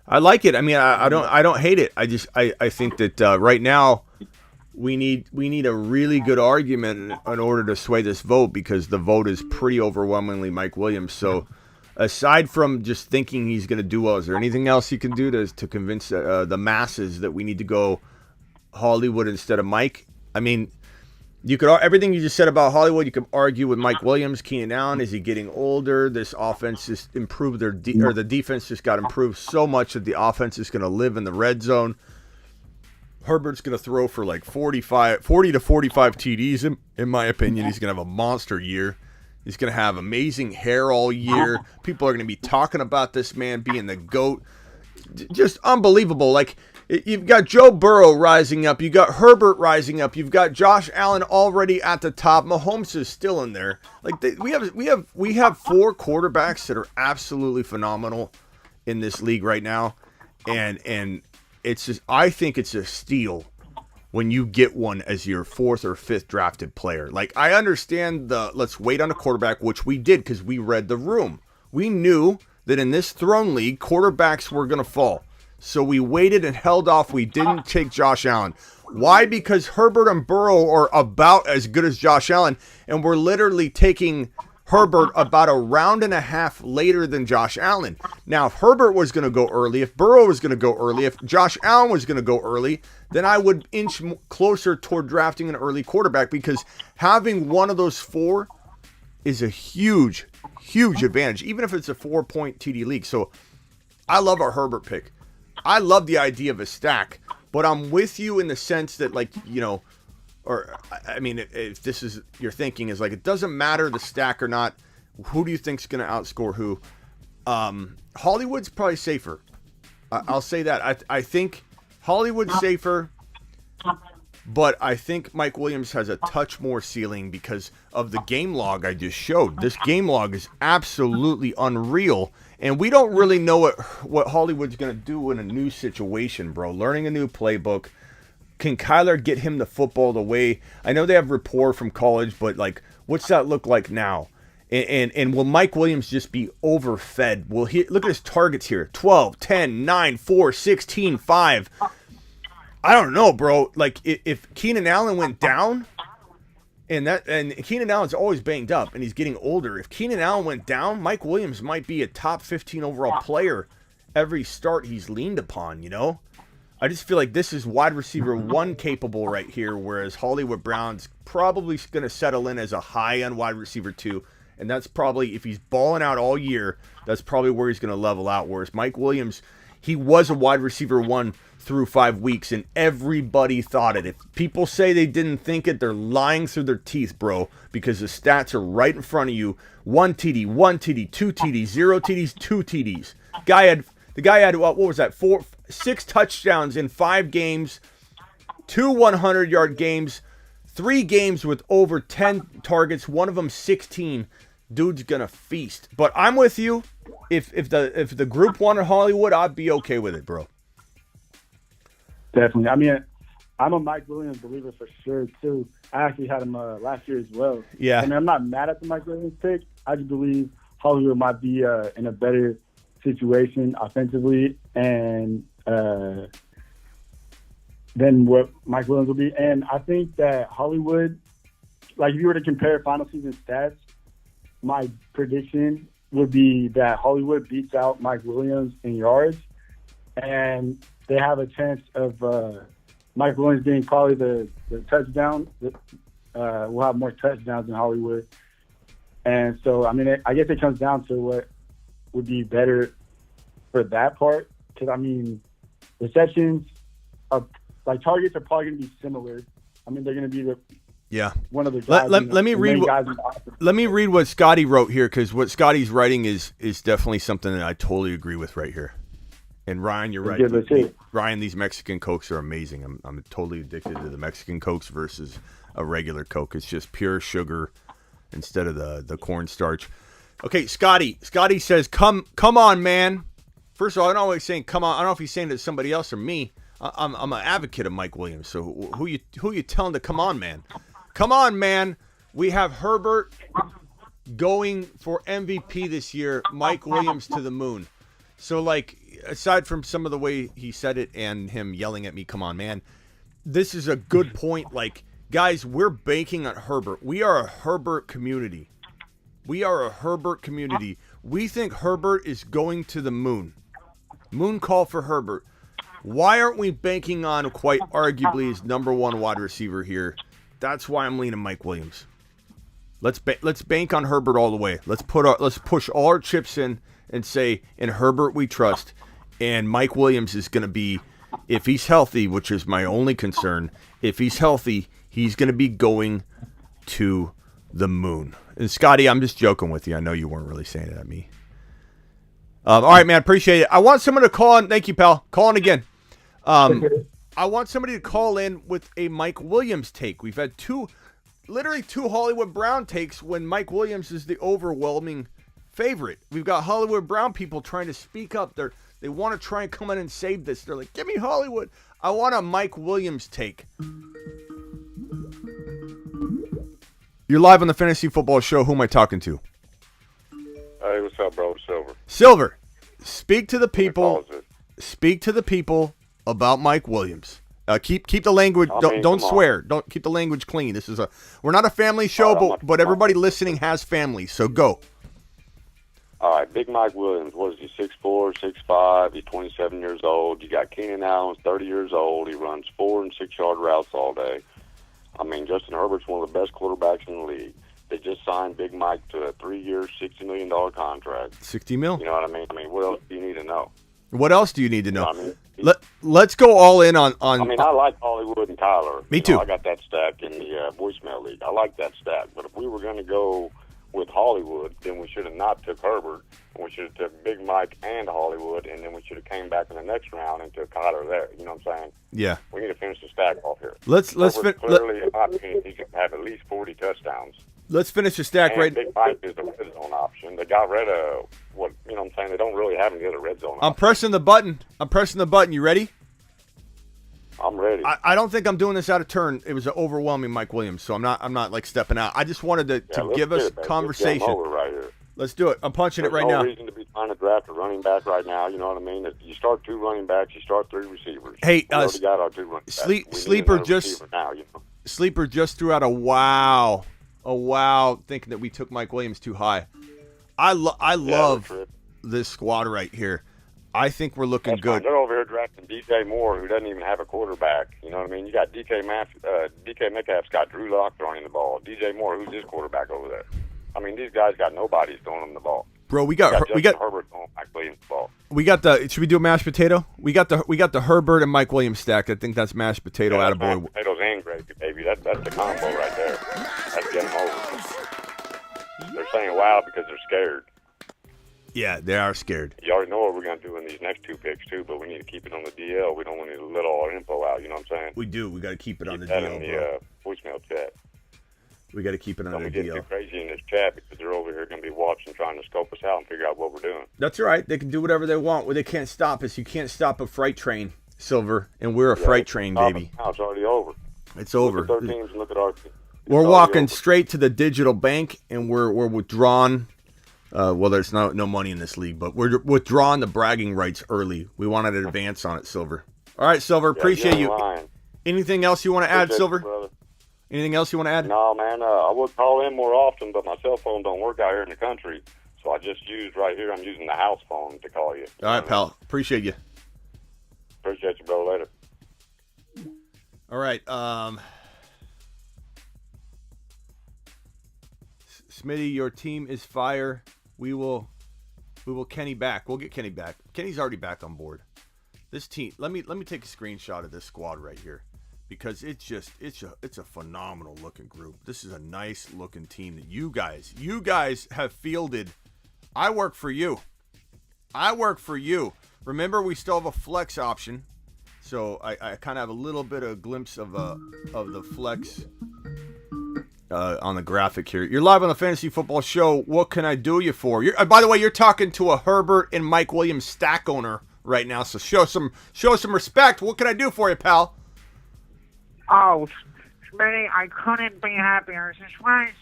I like it. I don't hate it. I think that right now we need a really good argument in order to sway this vote because the vote is pretty overwhelmingly Mike Williams. So aside from just thinking he's going to do well, is there anything else you can do to convince the masses that we need to go Hollywood instead of Mike? You could everything you just said about Hollywood. You could argue with Mike Williams, Keenan Allen. Is he getting older? This offense just improved or the defense just got improved so much that the offense is going to live in the red zone. Herbert's going to throw for like 40 to 45 TDs. In my opinion, he's going to have a monster year. He's going to have amazing hair all year. People are going to be talking about this man being the GOAT. Just unbelievable. Like, you've got Joe Burrow rising up. You got Herbert rising up. You've got Josh Allen already at the top. Mahomes is still in there. Like, we have 4 quarterbacks that are absolutely phenomenal in this league right now, and it's just, I think it's a steal when you get one as your 4th or 5th drafted player. Like, I understand the let's wait on a quarterback, which we did because we read the room. We knew that in this throne league, quarterbacks were going to fall. So we waited and held off. We didn't take Josh Allen. Why? Because Herbert and Burrow are about as good as Josh Allen, and we're literally taking Herbert about a round and a half later than Josh Allen. Now, if Herbert was going to go early, if Burrow was going to go early, if Josh Allen was going to go early, then I would inch closer toward drafting an early quarterback, because having one of those 4 is a huge, huge advantage, even if it's a 4-point TD league. So I love our Herbert pick. I love the idea of a stack, but I'm with you in the sense that, like, you know, or, I mean, if this is your thinking, is like, it doesn't matter the stack or not. Who do you think's going to outscore who? Hollywood's probably safer. I'll say that. I think Hollywood's safer, but I think Mike Williams has a touch more ceiling because of the game log I just showed. This game log is absolutely unreal, and we don't really know what Hollywood's going to do in a new situation, bro. Learning a new playbook. Can Kyler get him the football the way? I know they have rapport from college, but, like, what's that look like now? And will Mike Williams just be overfed? Will he look at his targets here? 12, 10, 9, 4, 16, 5. I don't know, bro. Like, if Keenan Allen went down, and Keenan Allen's always banged up and he's getting older. If Keenan Allen went down, Mike Williams might be a top 15 overall player every start he's leaned upon, you know? I just feel like this is wide receiver 1 capable right here, whereas Hollywood Brown's probably going to settle in as a high-end wide receiver 2, and that's probably, if he's balling out all year, that's probably where he's going to level out, whereas Mike Williams, he was a wide receiver 1 through 5 weeks, and everybody thought it. If people say they didn't think it, they're lying through their teeth, bro, because the stats are right in front of you. 1 TD, 1 TD, 2 TDs, 0 TDs, 2 TDs. The guy had, what was that, 6 touchdowns in 5 games, 2 100-yard games, 3 games with over 10 targets, one of them 16. Dude's gonna feast. But I'm with you. If the group wanted Hollywood, I'd be okay with it, bro. Definitely. I mean, I'm a Mike Williams believer for sure, too. I actually had him last year as well. Yeah. I mean, I'm not mad at the Mike Williams pick. I just believe Hollywood might be in a better situation offensively and than what Mike Williams will be. And I think that Hollywood, like, if you were to compare final season stats, my prediction would be that Hollywood beats out Mike Williams in yards, and they have a chance of Mike Williams getting probably the touchdown. We'll have more touchdowns than Hollywood. And so, I mean, I guess it comes down to what would be better for that part. Because, I mean, receptions are, like, targets are probably going to be similar. I mean, they're going to be one of the guys. Let me read what Scotty wrote here, because what Scotty's writing is definitely something that I totally agree with right here. And Ryan, you're right. Ryan, these Mexican Cokes are amazing. I'm totally addicted to the Mexican Cokes versus a regular Coke. It's just pure sugar instead of the cornstarch. Okay, Scotty says, come on, man. First of all, I don't always saying come on. I don't know if he's saying it to somebody else or me. I'm an advocate of Mike Williams. So who you telling to come on, man? Come on, man. We have Herbert going for MVP this year. Mike Williams to the moon. So, like, aside from some of the way he said it and him yelling at me, come on, man, this is a good point. Like, guys, we're banking on Herbert. We are a Herbert community. We think Herbert is going to the moon. Moon call for Herbert. Why aren't we banking on quite arguably his number 1 wide receiver here That's why I'm leaning Mike Williams. Let's bank on Herbert all the way. Let's push all our chips in and say, in Herbert we trust. And Mike Williams is going to be, if he's healthy, which is my only concern, if he's healthy, he's going to be going to the moon. And Scotty, I'm just joking with you. I know you weren't really saying it at me. All right, man. Appreciate it. I want someone to call in. Thank you, pal. Call in again. I want somebody to call in with a Mike Williams take. We've had literally two Hollywood Brown takes when Mike Williams is the overwhelming favorite. We've got Hollywood Brown people trying to speak up. They want to try and come in and save this. They're like, give me Hollywood. I want a Mike Williams take. You're live on the Fantasy Football Show. Who am I talking to? Hey, what's up, bro? Silver. Silver. Speak to the people. Speak to the people about Mike Williams. Keep the language. Don't swear. Don't keep the language clean. We're not a family show, but everybody listening has families. So go. All right, Big Mike Williams. What is he? 6'4", 6'5". He's 27 years old. You got Keenan Allen, 30 years old. He runs 4- and 6-yard routes all day. I mean, Justin Herbert's one of the best quarterbacks in the league. They just signed Big Mike to a 3-year, $60 million contract. 60 mil. You know what I mean? What else do you need to know? What else do you need to know? You know what I mean? Let's go all in on. I mean, I like Hollywood and Tyler. Me too. I got that stack in the voicemail league. I like that stack. But if we were going to go with Hollywood, then we should have not took Herbert. And we should have took Big Mike and Hollywood, and then we should have came back in the next round and took Kyler there. You know what I'm saying? Yeah. We need to finish the stack off here. Clearly, in my opinion, he can have at least 40 touchdowns. Let's finish the stack and Big Mike is the red zone option. They got rid of what, you know what I'm saying? They don't really have any other red zone options. I'm pressing the button. You ready? I'm ready. I don't think I'm doing this out of turn. It was an overwhelming Mike Williams, so I'm not like stepping out. I just wanted to give us conversation. Right here. Let's do it. I'm punching it right now. There's no reason to be trying to draft a running back right now. You know what I mean? If you start 2 running backs, you start 3 receivers. Hey, we already got our 2 running backs. Sleeper just threw out a wow, thinking that we took Mike Williams too high. I love this squad right here. I think we're looking good. They're over here drafting DJ Moore, who doesn't even have a quarterback. You know what I mean? You got DK Metcalf's got Drew Lock throwing the ball. DJ Moore, who's his quarterback over there? I mean, these guys got nobody throwing them the ball. Bro, we got Herbert throwing Mike Williams the ball. We got should we do a mashed potato? We got the Herbert and Mike Williams stack. I think that's mashed potato. Yeah, attaboy. Mashed potatoes and gravy, baby. That's the combo right there. That's getting over. They're saying wow because they're scared. Yeah, they are scared. You already know what we're going to do in these next 2 picks, too, but we need to keep it on the DL. We don't want to let all our info out, you know what I'm saying? We do. We got to keep it on the that DL, in the voicemail chat. We got to keep it on the DL. Don't get too DL. crazy in this chat because they're over here going to be watching, trying to scope us out and figure out what we're doing. That's all right. They can do whatever they want. Well, they can't stop us. You can't stop a freight train, Silver, and we're a freight train, baby. Now it's already over. It's over. Look at their teams and look at our team. We're walking straight to the digital bank, and we're withdrawn. Well, there's no money in this league, but we're withdrawing the bragging rights early. We wanted to advance on it, Silver. All right, Silver, appreciate you. Anything else you want to add, Silver? Anything else you want to add? No, man. I would call in more often, but my cell phone don't work out here in the country, so I just used right here. I'm using the house phone to call you. All right, pal. Appreciate you. Appreciate you, bro. Later. All right. Smitty, your team is fire. We will Kenny back. We'll get Kenny back. Kenny's already back on board. This team. Let me take a screenshot of this squad right here, because it's a phenomenal looking group. This is a nice looking team that you guys have fielded. I work for you. Remember, we still have a flex option, so I kind of have a little bit of a glimpse of the flex. On the graphic here. You're live on the Fantasy Football Show. What can I do you for? By the way, you're talking to a Herbert and Mike Williams stack owner right now, so show some respect. What can I do for you, pal? Oh, Smitty, I couldn't be happier. This is Swayze.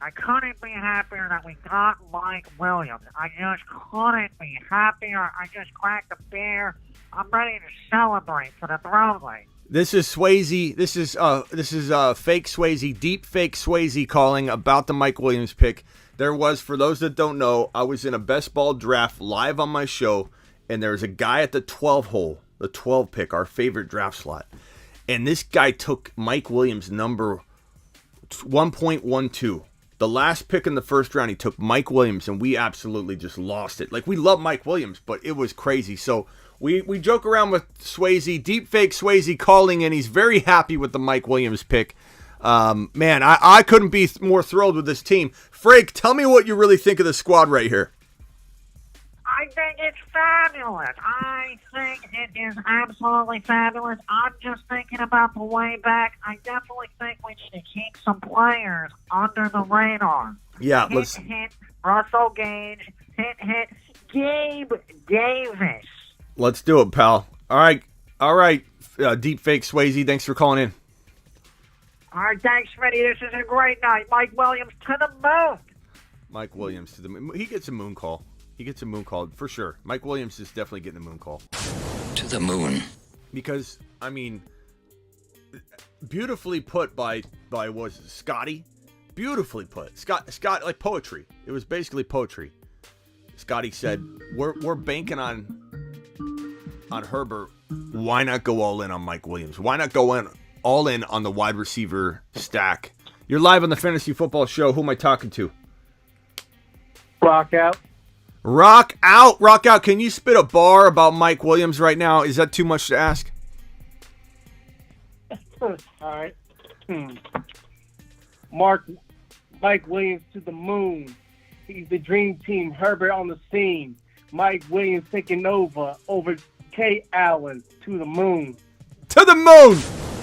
I couldn't be happier that we got Mike Williams. I just couldn't be happier. I just cracked a beer. I'm ready to celebrate for the throne league. This is Swayze. This is fake Swayze, deep fake Swayze calling about the Mike Williams pick. There was, for those that don't know, I was in a best ball draft live on my show, and there was a guy at the 12 hole, the 12 pick, our favorite draft slot. And this guy took Mike Williams number 1.12. The last pick in the first round, he took Mike Williams, and we absolutely just lost it. Like, we love Mike Williams, but it was crazy. So we joke around with Swayze, deepfake Swayze calling in. He's very happy with the Mike Williams pick. Man, I couldn't be more thrilled with this team. Frank, tell me what you really think of the squad right here. I think it's fabulous. I think it is absolutely fabulous. I'm just thinking about the way back. I definitely think we need to keep some players under the radar. Yeah, hit Russell Gage. Hit Gabe Davis. Let's do it, pal. All right. Deepfake Swayze, thanks for calling in. All right, thanks, Smitty. This is a great night. Mike Williams to the moon. Mike Williams to the moon. He gets a moon call. For sure. Mike Williams is definitely getting a moon call. To the moon. Because, I mean, beautifully put by was it, Scotty? Beautifully put. Scott, like poetry. It was basically poetry. Scotty said, we're banking on Herbert. Why not go all in on Mike Williams? Why not go all in on the wide receiver stack? You're live on the Fantasy Football Show. Who am I talking to? Rock out. Rock out. Can you spit a bar about Mike Williams right now? Is that too much to ask? All right. Mike Williams to the moon. He's the dream team. Herbert on the scene. Mike Williams taking over K. Allen to the moon. To the moon.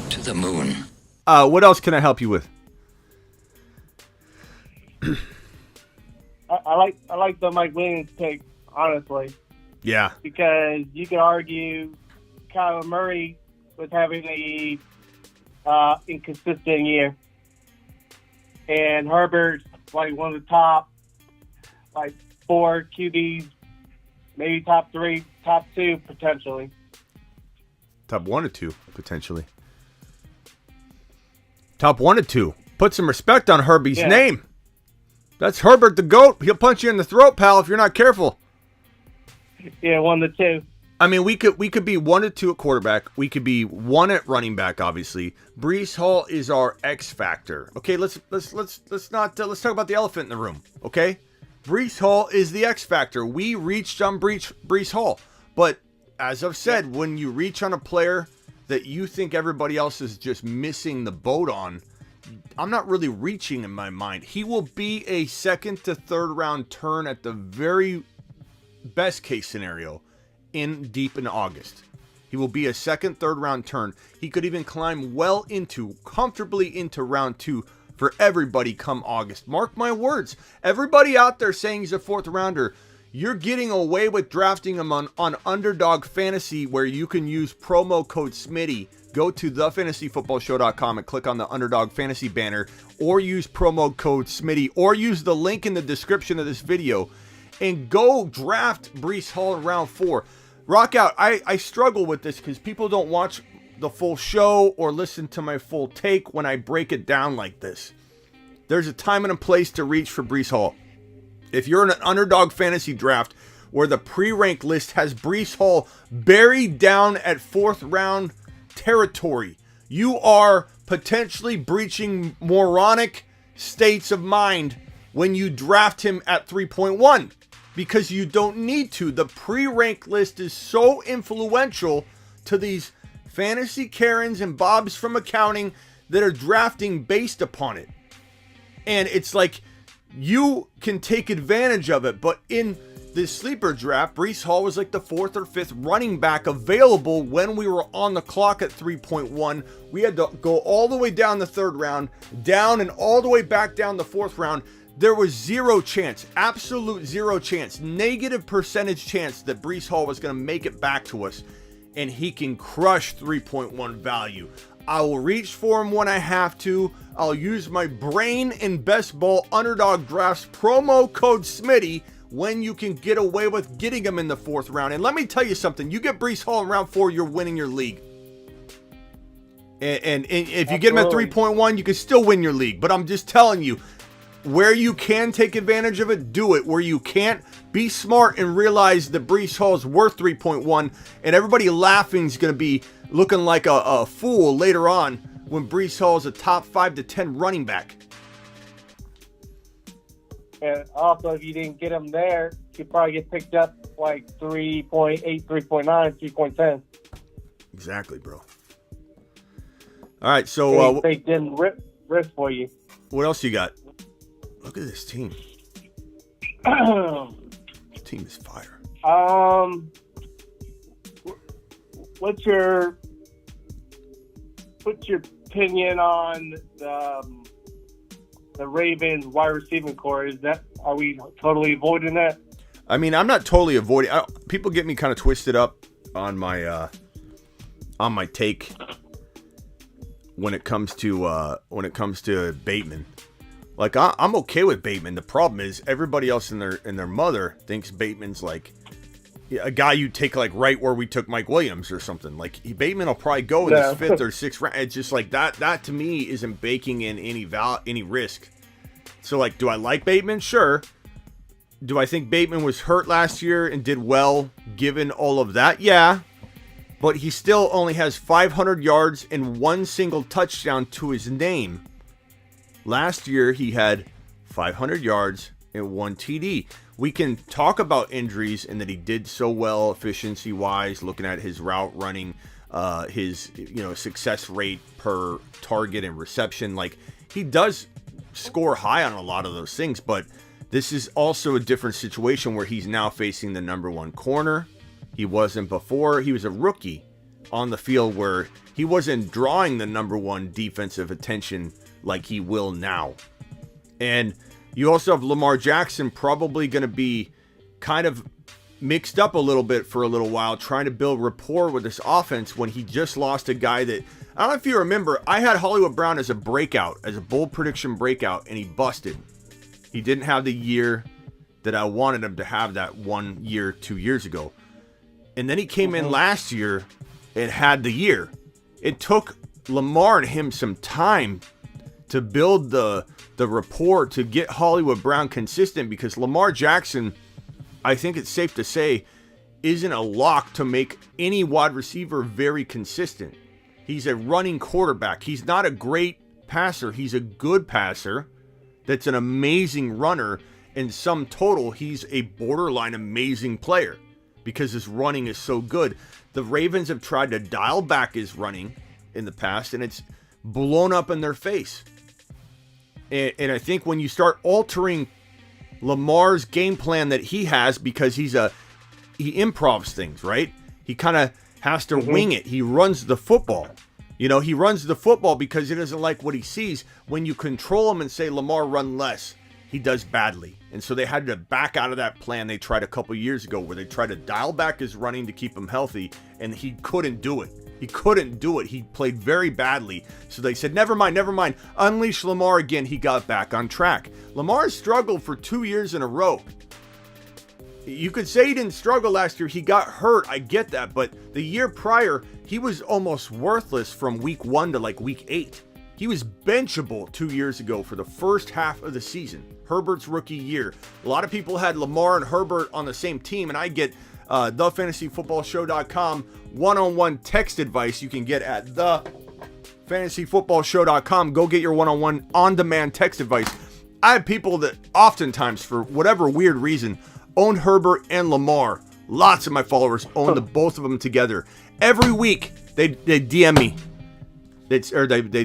To the moon. What else can I help you with? I like the Mike Williams pick, honestly. Yeah. Because you could argue Kyler Murray was having a inconsistent year, and Herbert's like one of the top 4 QBs, maybe top 3, top 2 potentially. Top 1 or 2 potentially. Top 1 or 2. Put some respect on Herbie's name. That's Herbert the GOAT. He'll punch you in the throat, pal, if you're not careful. Yeah, 1 to 2. I mean, we could be 1 to 2 at quarterback. We could be 1 at running back. Obviously, Breece Hall is our X factor. Okay, let's talk about the elephant in the room. Okay, Breece Hall is the X factor. We reached on Breece Hall, but as I've said, when you reach on a player that you think everybody else is just missing the boat on, I'm not really reaching in my mind. He will be a 2nd to 3rd round turn at the very best case scenario deep in August. He will be a 2nd, 3rd round turn. He could even climb comfortably into round 2 for everybody come August. Mark my words. Everybody out there saying he's a 4th rounder, you're getting away with drafting him on Underdog Fantasy, where you can use promo code SMITTY. Go to thefantasyfootballshow.com and click on the Underdog Fantasy banner, or use promo code SMITTY, or use the link in the description of this video, and go draft Breece Hall in round 4. Rock out. I struggle with this because people don't watch the full show or listen to my full take when I break it down like this. There's a time and a place to reach for Breece Hall. If you're in an Underdog Fantasy draft where the pre-rank list has Breece Hall buried down at 4th round territory, you are potentially breaching moronic states of mind when you draft him at 3.1, because you don't need to. The pre-rank list is so influential to these fantasy Karens and Bobs from accounting that are drafting based upon it. And it's like you can take advantage of it, but in this sleeper draft, Breece Hall was like the 4th or 5th running back available when we were on the clock at 3.1. We had to go all the way down the 3rd round, down and all the way back down the 4th round. There was 0 chance, absolute 0 chance, negative percentage chance that Breece Hall was going to make it back to us, and he can crush 3.1 value. I will reach for him when I have to. I'll use my brain in best ball underdog drafts promo code SMITTY when you can get away with getting him in the 4th round. And let me tell you something. You get Breece Hall in round 4, you're winning your league. And if you get him at 3.1, you can still win your league. But I'm just telling you, where you can take advantage of it, do it. Where you can't, be smart and realize that Breece Hall is worth 3.1. And everybody laughing is going to be looking like a fool later on when Breece Hall is a top 5 to 10 running back. And also, if you didn't get him there, he'd probably get picked up like 3.8, 3.9, 3.10. Exactly, bro. All right, so they didn't risk for you. What else you got? Look at this team. This team is fire. What's your opinion on the Ravens wide receiving core? Are we totally avoiding that? I mean, I'm not totally avoiding. People get me kind of twisted up on my take when it comes to Bateman. Like I'm okay with Bateman. The problem is everybody else and their mother thinks Bateman's like a guy you take like right where we took Mike Williams or something. Like Bateman will probably go in his 5th or 6th round. It's just like that. That to me isn't baking in any risk. So like, do I like Bateman? Sure. Do I think Bateman was hurt last year and did well given all of that? Yeah. But he still only has 500 yards and 1 single touchdown to his name. Last year, he had 500 yards and 1 TD. We can talk about injuries and that he did so well efficiency-wise, looking at his route running, his success rate per target and reception. Like, he does score high on a lot of those things, but this is also a different situation where he's now facing the number 1 corner. He wasn't before. He was a rookie on the field where he wasn't drawing the number 1 defensive attention like he will now. And you also have Lamar Jackson probably going to be kind of mixed up a little bit for a little while, trying to build rapport with this offense when he just lost a guy that, I don't know if you remember, I had Hollywood Brown as a breakout, as a bold prediction breakout, and he busted. He didn't have the year that I wanted him to have that 1 year, 2 years ago. And then he came in last year and had the year. It took Lamar and him some time to build the rapport, to get Hollywood Brown consistent, because Lamar Jackson, I think it's safe to say, isn't a lock to make any wide receiver very consistent. He's a running quarterback. He's not a great passer. He's a good passer that's an amazing runner. In sum total, he's a borderline amazing player because his running is so good. The Ravens have tried to dial back his running in the past, and it's blown up in their face. And I think when you start altering Lamar's game plan that he has, because he improvs things, right? He kind of has to wing it. He runs the football. He runs the football because he doesn't like what he sees. When you control him and say, Lamar, run less, he does badly. And so they had to back out of that plan they tried a couple years ago, where they tried to dial back his running to keep him healthy, and he couldn't do it. He couldn't do it. He played very badly. So they said, never mind. Unleash Lamar again. He got back on track. Lamar struggled for 2 years in a row. You could say he didn't struggle last year. He got hurt. I get that. But the year prior, he was almost worthless from week 1 to like week 8. He was benchable 2 years ago for the first half of the season. Herbert's rookie year. A lot of people had Lamar and Herbert on the same team, and I get thefantasyfootballshow.com one-on-one text advice you can get at thefantasyfootballshow.com. Go get your one-on-one on-demand text advice. I have people that oftentimes, for whatever weird reason, own Herbert and Lamar. Lots of my followers own the both of them together. Every week, they DM me. They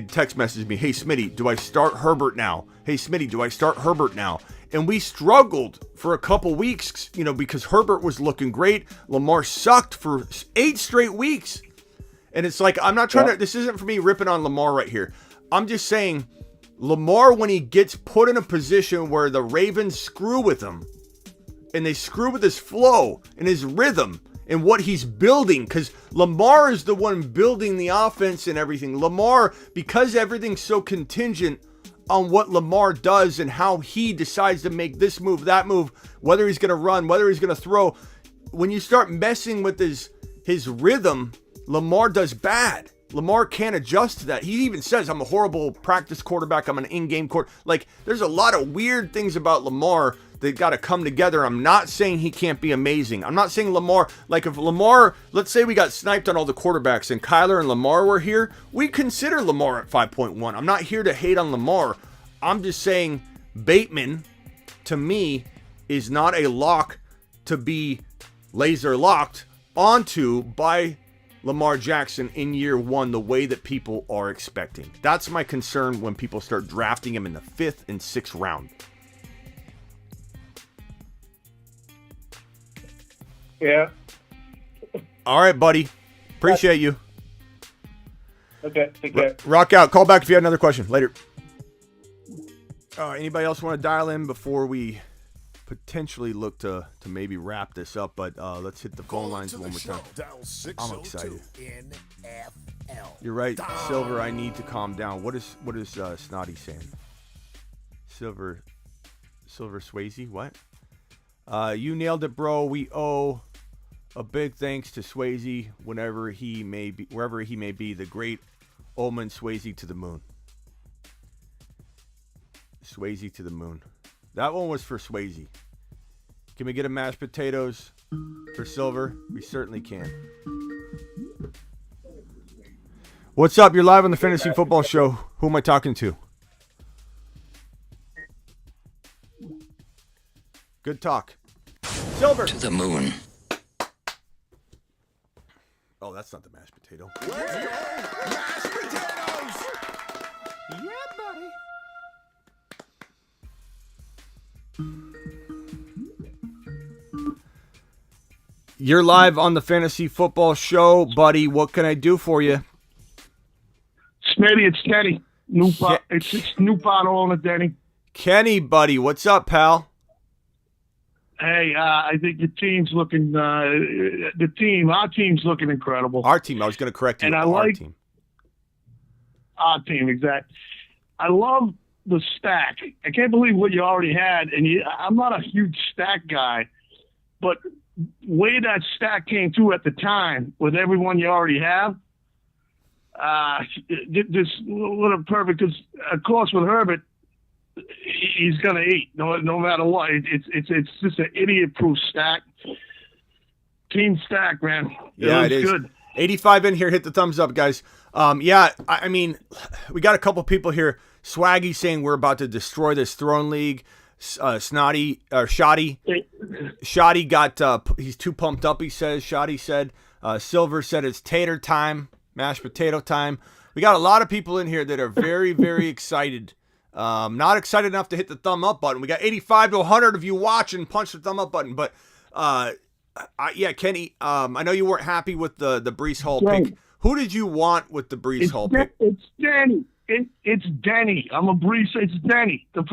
text message me, hey, Smitty, do I start Herbert now? Hey, Smitty, do I start Herbert now? And we struggled for a couple weeks, because Herbert was looking great. Lamar sucked for 8 straight weeks. And it's like, I'm not trying to, this isn't for me ripping on Lamar right here. I'm just saying, Lamar, when he gets put in a position where the Ravens screw with him, and they screw with his flow and his rhythm and what he's building, because Lamar is the one building the offense and everything. Lamar, because everything's so contingent on what Lamar does and how he decides to make this move, that move, whether he's going to run, whether he's going to throw. When you start messing with his rhythm, Lamar does bad. Lamar can't adjust to that. He even says, I'm a horrible practice quarterback. I'm an in-game quarterback. Like, there's a lot of weird things about Lamar they got to come together. I'm not saying he can't be amazing. I'm not saying Lamar, like if Lamar, let's say we got sniped on all the quarterbacks and Kyler and Lamar were here, we'd consider Lamar at 5.1. I'm not here to hate on Lamar. I'm just saying Bateman, to me, is not a lock to be laser locked onto by Lamar Jackson in year one the way that people are expecting. That's my concern when people start drafting him in the 5th and 6th round. Yeah. All right, buddy. Appreciate you. Okay, take care. Rock out. Call back if you have another question. Later. Anybody else want to dial in before we potentially look to maybe wrap this up? But let's hit the phone lines one more time. I'm excited. You're right, Silver. I need to calm down. What is Snotty saying? Silver Swayze. What? You nailed it, bro. We owe a big thanks to Swayze wherever he may be. The great Omen Swayze to the moon. Swayze to the moon. That one was for Swayze. Can we get a mashed potatoes for Silver? We certainly can. What's up? You're live on the Fantasy Football Show. Who am I talking to? Good talk. Silver. To the moon. Oh, that's not the mashed potato. Let's go, mashed potatoes! Yeah, buddy. You're live on the Fantasy Football Show, buddy. What can I do for you? Smitty, it's Kenny. It's new pot owner, Denny. Kenny, buddy. What's up, pal? Hey, I think your team's looking. Our team's looking incredible. Our team. I was going to correct you. And our team. Our team, exactly. I love the stack. I can't believe what you already had. And I'm not a huge stack guy, but way that stack came through at the time with everyone you already have, this would have perfect. Because of course with Herbert, he's gonna eat no matter what. It's just an idiot-proof stack. Team stack, man. Yeah, it is good. 85 in here. Hit the thumbs up, guys. Yeah, I mean, we got a couple people here. Swaggy saying we're about to destroy this throne league. Shoddy got he's too pumped up, he says. Shoddy said. Silver said it's tater time, mashed potato time. We got a lot of people in here that are very, very excited. Not excited enough to hit the thumb up button. We got 85 to 100 of you watching. Punch the thumb up button. But yeah, Kenny, I know you weren't happy with the Breece Hall pick. Who did you want with the Breece Hall pick? It's Danny. It's Denny. I'm a Breece. It's Denny. It's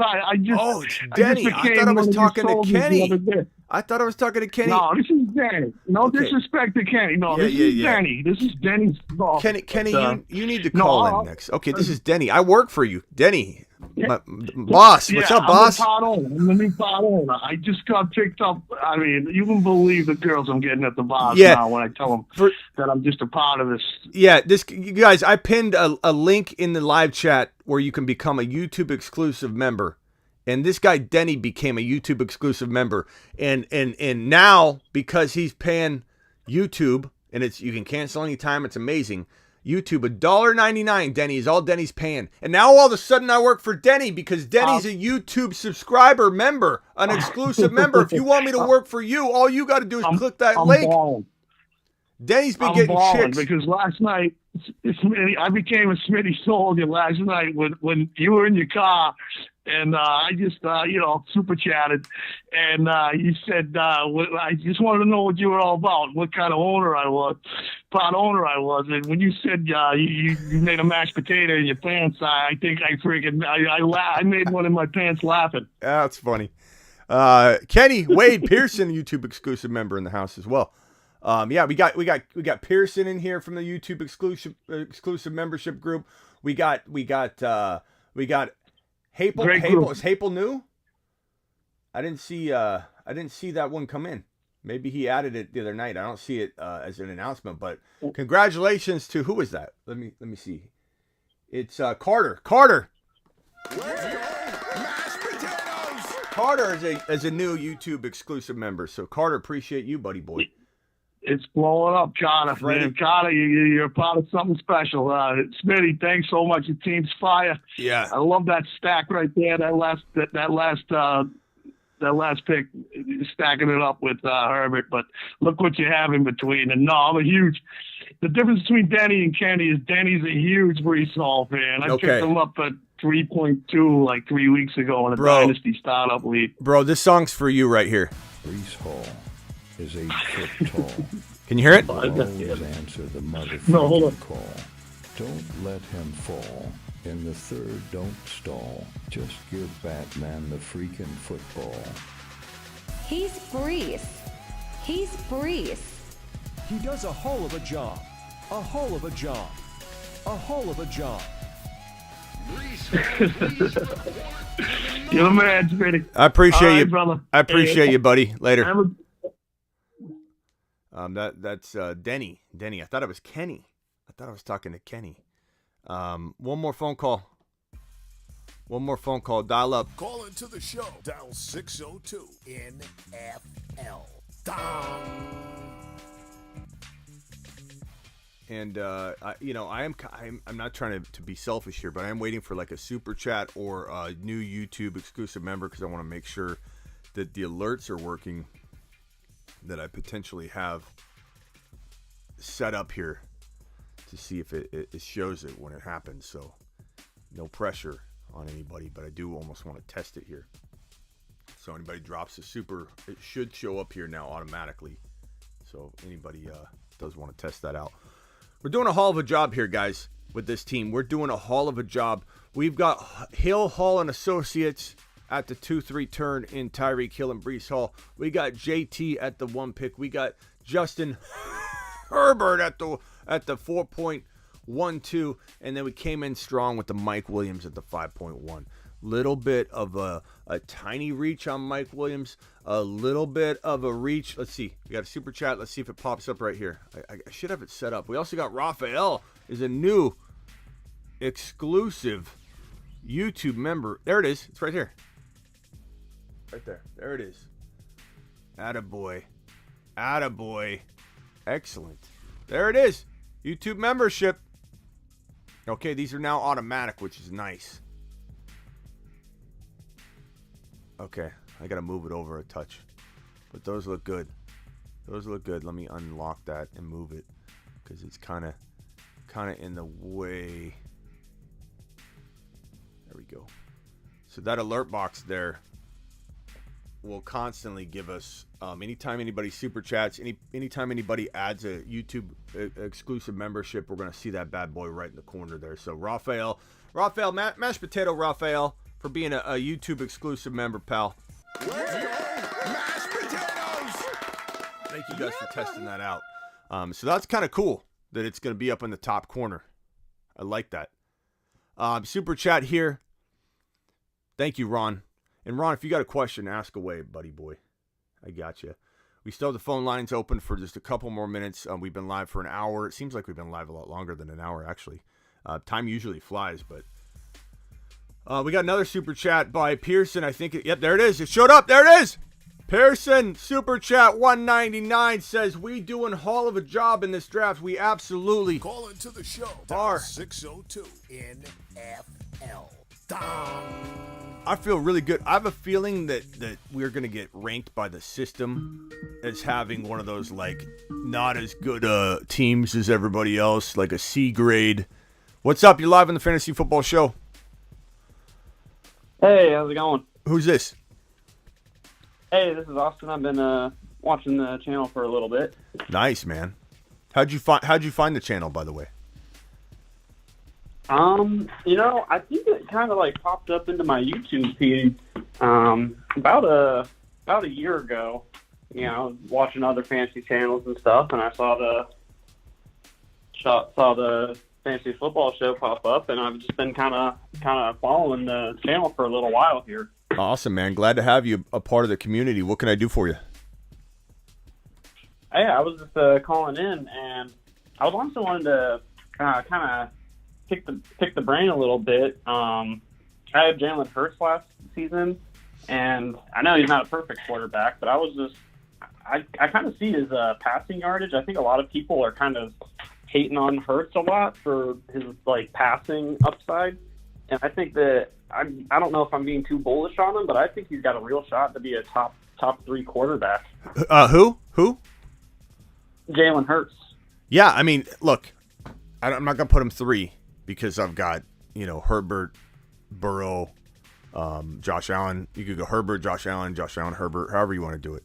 Denny. I thought I was talking to Kenny. I thought I was talking to Kenny. No, this is Denny. No disrespect to Kenny. No, this is Denny. This is Denny's fault. Kenny, you need to call in next. Okay, this is Denny. I work for you. Denny. Boss. What's up, boss? I'm the new pot owner. I just got picked up. I mean, you wouldn't believe the girls I'm getting at the boss now when I tell them that I'm just a part of this. Yeah, you guys, I pinned a link in the live chat where you can become a YouTube exclusive member. And this guy Denny became a YouTube exclusive member. And now, because he's paying YouTube, and you can cancel anytime, it's amazing. YouTube, $1.99, Denny is all Denny's paying. And now all of a sudden I work for Denny because Denny's a YouTube subscriber member, an exclusive member. If you want me to work for you, all you got to do is click that link. Balling. Denny's been getting chicks. Because last night, I became a Smitty soldier last night when you were in your car. And I just, super chatted. And you said, I just wanted to know what you were all about, what kind of pot owner I was. And when you said you made a mashed potato in your pants, I think I made one in my pants laughing. That's funny. Kenny Wade Pearson, YouTube exclusive member in the house as well. Yeah, we got Pearson in here from the YouTube exclusive membership group. We got Haple. Is Haple new? I didn't see that one come in. Maybe he added it the other night. I don't see it as an announcement, but congratulations to who is that? Let me see. It's Carter. Carter. Let's go, mashed potatoes. Carter is a new YouTube exclusive member. So Carter, appreciate you, buddy boy. It's blowing up, Carter. Man, Carter, you're part of something special. Smitty, thanks so much. Your team's fire. Yeah, I love that stack right there. That last pick, stacking it up with Herbert. But look what you have in between. And no, I'm a huge. The difference between Denny and Kenny is Denny's a huge Breece Hall fan. I picked him up at 3.2 like 3 weeks ago in a Dynasty startup league. Bro, this song's for you right here. Breece Hall is 8 foot tall. Can you hear it? Always answer the motherfucking hold on. call. Don't let him fall. In the third, don't stall. Just give Batman the freaking football. He's Breece. He's Breece. He does a hell of a job. A hell of a job. A hell of a job. You're the man, Smitty. I appreciate All you, right, brother. I appreciate you, buddy. Later. Have That's Denny. Denny. I thought it was Kenny. I thought I was talking to Kenny. One more phone call. One more phone call. Dial up. Call into the show. Dial 602 NFL. Dong. And I'm not trying to be selfish here, but I am waiting for like a super chat or a new YouTube exclusive member because I want to make sure that the alerts are working that I potentially have set up here to see if it shows it when it happens. So no pressure on anybody, but I do almost want to test it here. So anybody drops a super, it should show up here now automatically. So anybody does want to test that out. We're doing a hell of a job here, guys, with this team. We're doing a hell of a job. We've got Hill, Hall, and Associates at the 2-3 turn in Tyreek Hill and Breece Hall. We got JT at the 1 pick. We got Justin Herbert at the 4.12. And then we came in strong with the Mike Williams at the 5.1. Little bit of a tiny reach on Mike Williams. A little bit of a reach. Let's see. We got a super chat. Let's see if it pops up right here. I should have it set up. We also got Raphael is a new exclusive YouTube member. There it is. It's right here. Right there. There it is. Attaboy. Attaboy. Excellent. There it is. YouTube membership. Okay, these are now automatic, which is nice. Okay, I gotta move it over a touch. But those look good. Those look good. Let me unlock that and move it. Because it's kinda in the way. There we go. So that alert box there will constantly give us anytime anybody super chats, anytime anybody adds a YouTube exclusive membership, we're gonna see that bad boy right in the corner there. So Raphael, mashed potato Raphael, for being a YouTube exclusive member, pal. Let's go, mashed potatoes. Thank you guys for testing that out. So that's kind of cool that it's gonna be up in the top corner. I like that. Super chat here. Thank you, Ron. And Ron, if you got a question, ask away, buddy boy. I got you. We still have the phone lines open for just a couple more minutes. We've been live for an hour. It seems like we've been live a lot longer than an hour, actually. Time usually flies, but we got another super chat by Pearson. I think, yep, there it is. It showed up. There it is. Pearson, super chat 199 says, we doing hell of a job in this draft. We absolutely Call into the show. are. 602 NFL. Dong. I feel really good. I have a feeling that we're going to get ranked by the system as having one of those, like, not as good teams as everybody else, like a C grade. What's up? You're live on the Fantasy Football Show. Hey, how's it going? Who's this? Hey, this is Austin. I've been watching the channel for a little bit. Nice, man. How'd you find the channel, by the way? I think it kind of like popped up into my YouTube feed about a year ago. You know, watching other fantasy channels and stuff, and I saw the Fantasy Football Show pop up, and I've just been kind of following the channel for a little while here. Awesome, man. Glad to have you a part of the community. What can I do for you? Hey, I was just calling in, and I was also wanting to kind of pick the brain a little bit. I had Jalen Hurts last season, And I know he's not a perfect quarterback, but I kind of see his passing yardage. I think a lot of people are kind of hating on Hurts a lot for his like passing upside, and I think that I don't know if I'm being too bullish on him, but I think he's got a real shot to be a top 3 quarterback. Who? Jalen Hurts. Yeah, I mean, look, I'm not gonna put him 3 because I've got Herbert, Burrow, Josh Allen. You could go Herbert, Josh Allen, Herbert, however you want to do it,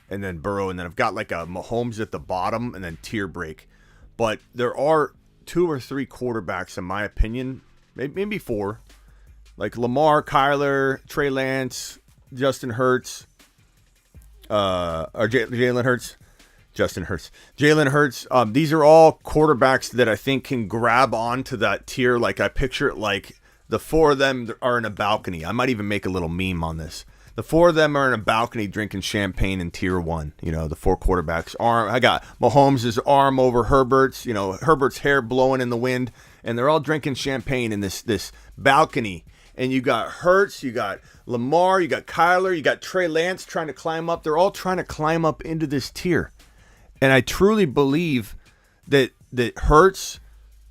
and then Burrow, and then I've got like a Mahomes at the bottom, and then tier break. But there are 2 or 3 quarterbacks, in my opinion, maybe 4, like Lamar, Kyler, Trey Lance, Justin Hurts, or Jalen Hurts. Justin Hurts. Jalen Hurts. These are all quarterbacks that I think can grab onto that tier. Like I picture it like the 4 of them are in a balcony. I might even make a little meme on this. The 4 of them are in a balcony drinking champagne in tier 1. The 4 quarterbacks. I got Mahomes' arm over Herbert's. Herbert's hair blowing in the wind, and they're all drinking champagne in this balcony. And you got Hurts, you got Lamar, you got Kyler, you got Trey Lance trying to climb up. They're all trying to climb up into this tier. And I truly believe that Hurts,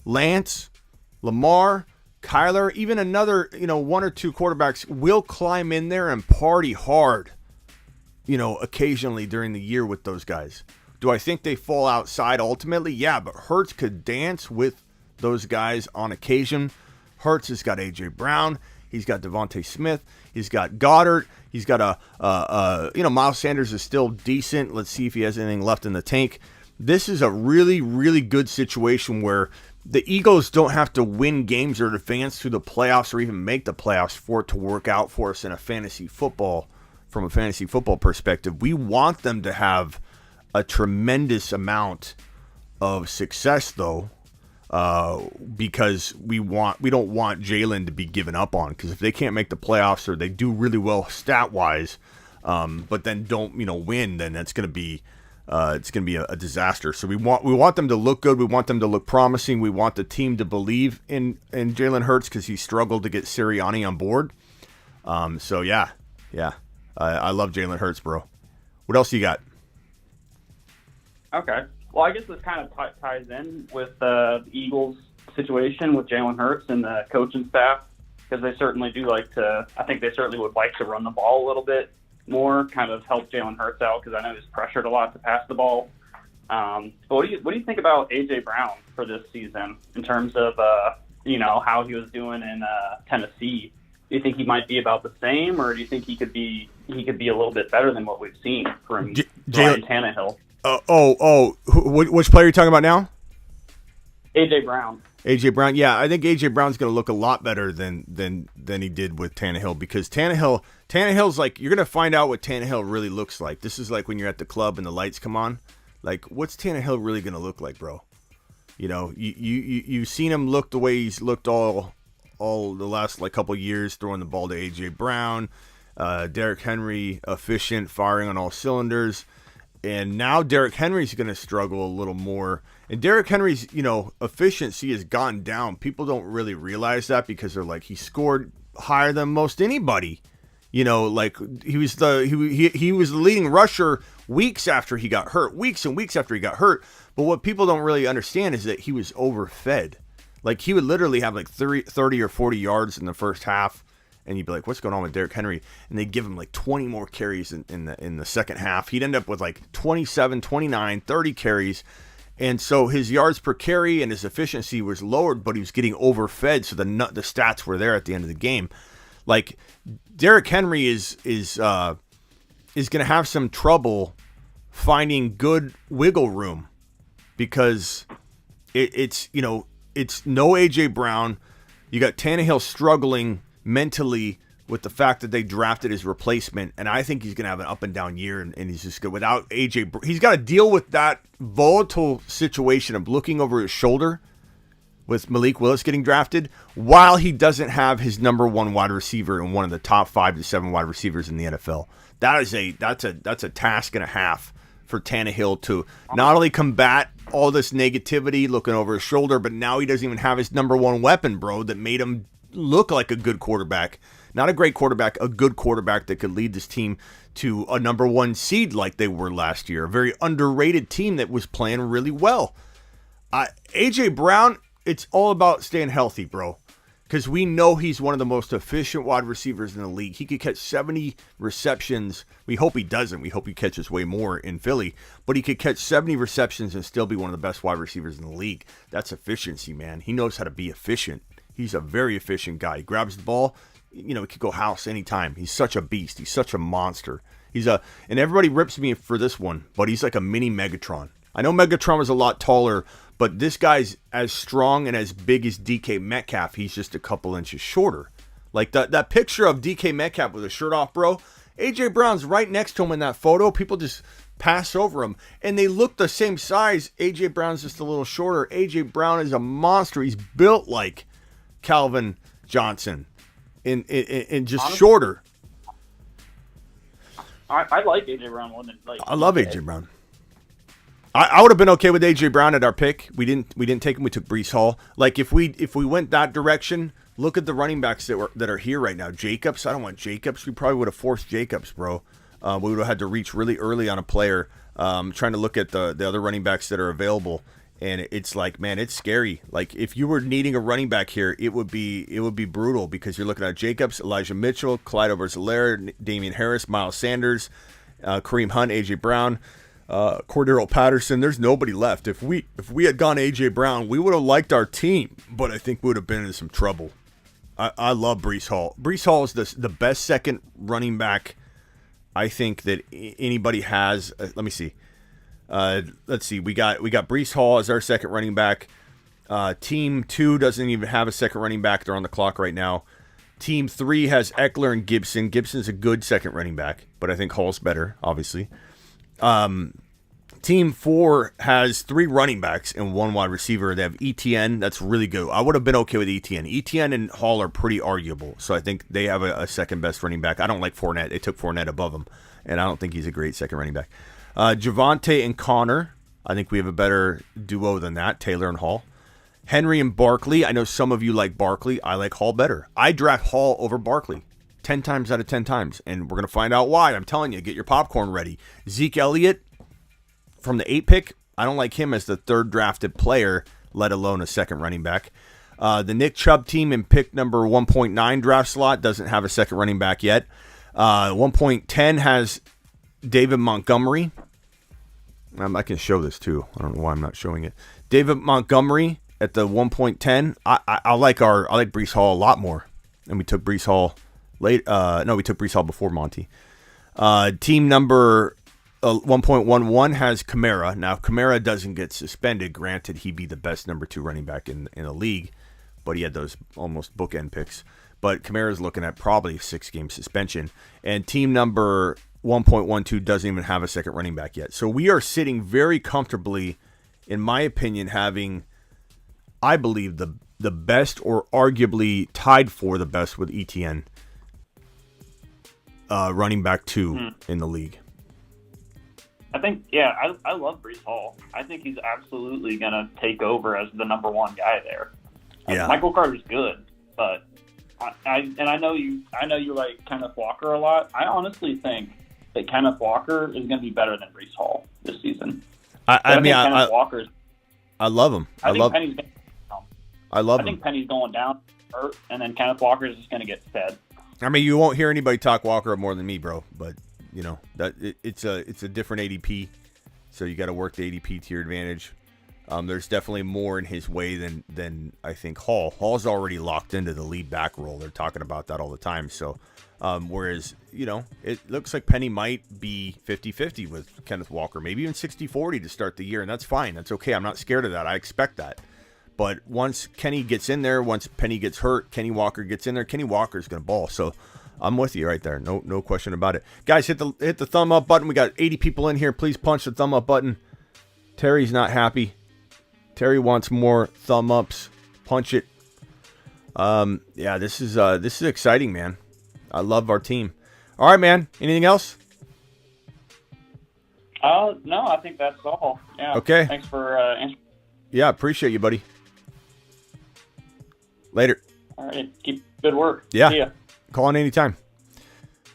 Lance, Lamar, Kyler, even another, 1 or 2 quarterbacks will climb in there and party hard, occasionally during the year with those guys. Do I think they fall outside ultimately? Yeah, but Hurts could dance with those guys on occasion. Hurts has got A.J. Brown. He's got Devontae Smith. He's got Goddard. He's got Miles Sanders is still decent. Let's see if he has anything left in the tank. This is a really, really good situation where the Eagles don't have to win games or advance through the playoffs or even make the playoffs for it to work out for us in from a fantasy football perspective. We want them to have a tremendous amount of success, though, because we don't want Jalen to be given up on, because if they can't make the playoffs or they do really well stat wise, but then don't win, then that's going to be a disaster. So we want them to look good. We want them to look promising. We want the team to believe in Jalen Hurts because he struggled to get Sirianni on board. So yeah, I love Jalen Hurts, bro. What else you got? Okay. Well, I guess this kind of ties in with the Eagles' situation with Jalen Hurts and the coaching staff, because they certainly do I think they certainly would like to run the ball a little bit more, kind of help Jalen Hurts out, because I know he's pressured a lot to pass the ball. But what do you think about A.J. Brown for this season in terms of how he was doing in Tennessee? Do you think he might be about the same, or do you think he could be a little bit better than what we've seen from Ryan Tannehill? Which player are you talking about now? A.J. Brown. A.J. Brown, yeah, I think A.J. Brown's going to look a lot better than he did with Tannehill, because Tannehill's like, you're going to find out what Tannehill really looks like. This is like when you're at the club and the lights come on. Like, what's Tannehill really going to look like, bro? You've seen him look the way he's looked all the last couple of years, throwing the ball to A.J. Brown, Derrick Henry, efficient, firing on all cylinders. And now Derrick Henry's going to struggle a little more. And Derrick Henry's, efficiency has gone down. People don't really realize that because they're like, he scored higher than most anybody. He was the leading rusher weeks after he got hurt, weeks and weeks after he got hurt. But what people don't really understand is that he was overfed. Like, he would literally have 30 or 40 yards in the first half. And you'd be like, what's going on with Derrick Henry? And they'd give him 20 more carries in the second half. He'd end up with 27, 29, 30 carries. And so his yards per carry and his efficiency was lowered, but he was getting overfed. So the stats were there at the end of the game. Derrick Henry is going to have some trouble finding good wiggle room, because it's no A.J. Brown. You got Tannehill struggling mentally with the fact that they drafted his replacement, and I think he's going to have an up and down year, and he's just good without AJ. He's got to deal with that volatile situation of looking over his shoulder with Malik Willis getting drafted while he doesn't have his number one wide receiver and one of the top 5 to 7 wide receivers in the NFL. That's a task and a half for Tannehill to not only combat all this negativity looking over his shoulder, but now he doesn't even have his number one weapon, bro, that made him look like a good quarterback Not a great quarterback, a good quarterback that could lead this team to a number 1 seed like they were last year. A very underrated team that was playing really well. A.J. Brown, it's all about staying healthy, bro. Because we know he's one of the most efficient wide receivers in the league. He could catch 70 receptions. We hope he doesn't. We hope he catches way more in Philly. But he could catch 70 receptions and still be one of the best wide receivers in the league. That's efficiency, man. He knows how to be efficient. He's a very efficient guy. He grabs the ball. He could go house anytime. He's such a beast. He's such a monster. And everybody rips me for this one, but he's like a mini Megatron. I know Megatron was a lot taller, but this guy's as strong and as big as DK Metcalf. He's just a couple inches shorter. Like that picture of DK Metcalf with a shirt off, bro. A.J. Brown's right next to him in that photo. People just pass over him. And they look the same size. A.J. Brown's just a little shorter. A.J. Brown is a monster. He's built like Calvin Johnson and just honestly, shorter. I like A.J. Brown more than I love A.J. Brown. I would have been okay with A.J. Brown at our pick. We didn't take him. We took Breece Hall. Like if we went that direction, look at the running backs that are here right now. Jacobs, I don't want Jacobs. We probably would have forced Jacobs, bro. We would have had to reach really early on a player. Trying to look at the other running backs that are available, and it's like, man, it's scary. Like if you were needing a running back here, it would be brutal because you're looking at Jacobs, Elijah Mitchell, Clyde Edwards-Helaire, Damian Harris, Miles Sanders, Kareem Hunt, A.J. Brown. Cordero Patterson, there's nobody left. If we had gone A.J. Brown, we would have liked our team, but I think we would have been in some trouble. I love Breece Hall. Breece Hall is the best second running back I think that anybody has. Let me see. Let's see. We got Breece Hall as our second running back. Team 2 doesn't even have a second running back. They're on the clock right now. Team 3 has Eckler and Gibson. Gibson's a good second running back, but I think Hall's better, obviously. Team 4 has 3 running backs and 1 wide receiver. They have ETN. That's really good. I would have been okay with ETN. ETN and Hall are pretty arguable, so I think they have a second best running back. I don't like Fournette. They took Fournette above him, and I don't think he's a great second running back. Javonte and Connor. I think we have a better duo than that, Taylor and Hall. Henry and Barkley. I know some of you like Barkley. I like Hall better. I draft Hall over Barkley 10 times out of 10 times, and we're going to find out why. I'm telling you, get your popcorn ready. Zeke Elliott from the 8 pick, I don't like him as the 3rd drafted player, let alone a second running back. The Nick Chubb team in pick number 1.9 draft slot doesn't have a second running back yet. 1.10 has David Montgomery. I can show this too. I don't know why I'm not showing it. David Montgomery at the 1.10. I like Breece Hall a lot more. And we took Breece Hall late. We took Breece Hall before Monty. Team number 1.11 has Kamara. Now, Kamara doesn't get suspended. Granted, he'd be the best number 2 running back in the league, but he had those almost bookend picks. But Kamara's looking at probably 6-game suspension. And team number 1.12 doesn't even have a second running back yet. So we are sitting very comfortably, in my opinion, having, I believe, the best or arguably tied for the best with ETN running back 2 in the league. I think, I love Breece Hall. I think he's absolutely going to take over as the number 1 guy there. Yeah. Michael Carter's good, but I know you like Kenneth Walker a lot. I honestly think that Kenneth Walker is going to be better than Breece Hall this season. I love him. I love him. I think Penny's going down, hurt, and then Kenneth Walker is just going to get fed. I mean, you won't hear anybody talk Walker more than me, bro. But you know that it's a different ADP, so you got to work the ADP to your advantage. There's definitely more in his way than I think Hall. Hall's already locked into the lead back role. They're talking about that all the time. So, whereas, it looks like Penny might be 50-50 with Kenneth Walker, maybe even 60-40 to start the year, and that's fine. That's okay. I'm not scared of that. I expect that. But once Kenny gets in there, once Penny gets hurt, Kenny Walker gets in there, Kenny Walker's going to ball. So, I'm with you right there. No question about it. Guys, hit the thumb up button. We got 80 people in here. Please punch the thumb up button. Terry's not happy. Terry wants more thumb ups. Punch it. This is exciting, man. I love our team. All right, man. Anything else? No, I think that's all. Yeah. Okay. Thanks for answering. Yeah, appreciate you, buddy. Later. All right. Keep good work. Yeah. See ya. Call in anytime.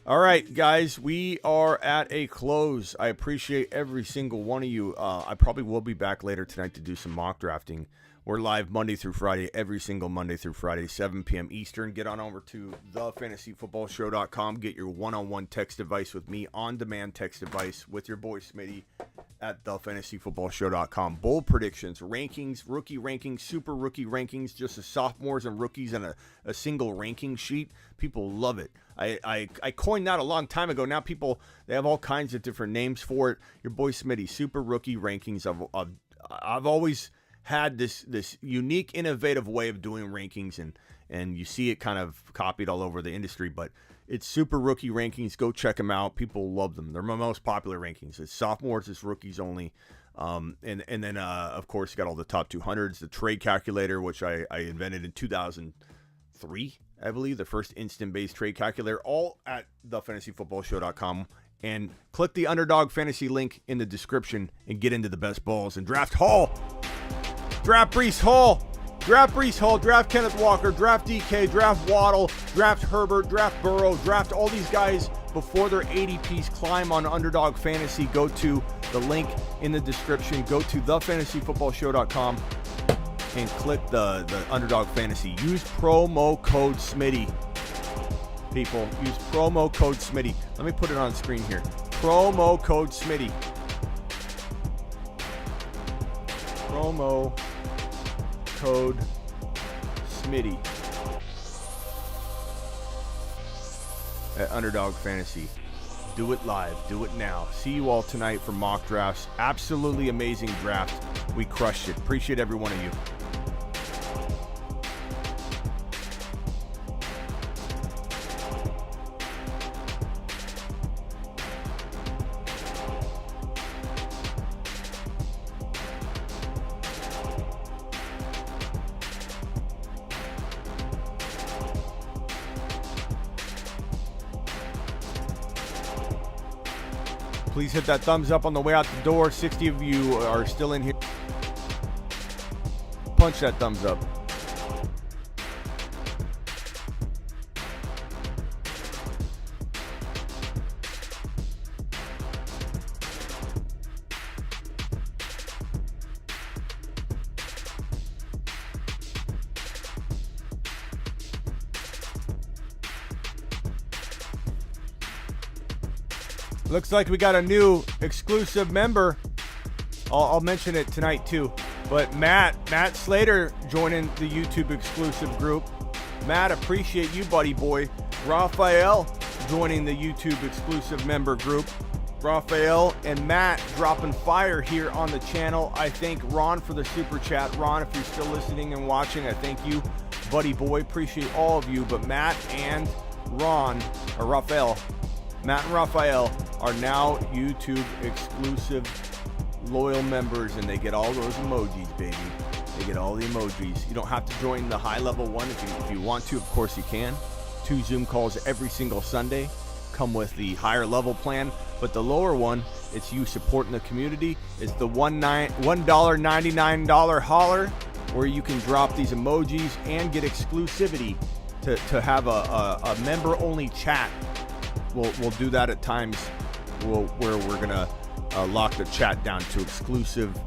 All right, guys, we are at a close. I appreciate every single one of you. I probably will be back later tonight to do some mock drafting. We're live Monday through Friday, every single Monday through Friday, 7 p.m. Eastern. Get on over to thefantasyfootballshow.com. Get your one-on-one text device with me, on-demand text device with your boy Smitty at thefantasyfootballshow.com. Bold predictions, rankings, rookie rankings, super rookie rankings, just the sophomores and rookies and a single ranking sheet. People love it. I coined that a long time ago. Now people, they have all kinds of different names for it. Your boy Smitty, super rookie rankings. I've always had this unique, innovative way of doing rankings, and you see it kind of copied all over the industry, but it's super rookie rankings. Go check them out. People love them. They're my most popular rankings. It's sophomores, it's rookies only. And then, of course, you got all the top 200s, the trade calculator, which I invented in 2003, I believe, the first instant-based trade calculator, all at thefantasyfootballshow.com. And click the Underdog Fantasy link in the description and get into the best balls and draft Hall. Draft Breece Hall. Draft Breece Hall. Draft Kenneth Walker. Draft DK. Draft Waddle. Draft Herbert. Draft Burrow. Draft all these guys before their ADPs climb on Underdog Fantasy. Go to the link in the description. Go to thefantasyfootballshow.com and click the Underdog Fantasy. Use promo code Smitty. People, use promo code Smitty. Let me put it on screen here. Promo code Smitty. Promo code Smitty at Underdog Fantasy. Do it live. Do it now. See you all tonight for mock drafts. Absolutely amazing draft. We crushed it. Appreciate every one of you. Please hit that thumbs up on the way out the door. 60 of you are still in here. Punch that thumbs up. Looks like we got a new exclusive member. I'll mention it tonight too. But Matt Slater joining the YouTube exclusive group. Matt, appreciate you, buddy boy. Raphael joining the YouTube exclusive member group. Raphael and Matt dropping fire here on the channel. I thank Ron for the super chat. Ron, if you're still listening and watching, I thank you, buddy boy. Appreciate all of you. But Matt and Raphael are now YouTube exclusive loyal members, and they get all those emojis, baby. They get all the emojis. You don't have to join the high level one if you want to. Of course you can. 2 Zoom calls every single Sunday come with the higher level plan, but the lower one, it's you supporting the community. It's the $1.99 holler, where you can drop these emojis and get exclusivity to have a member only chat. We'll do that at times where we're gonna lock the chat down to exclusive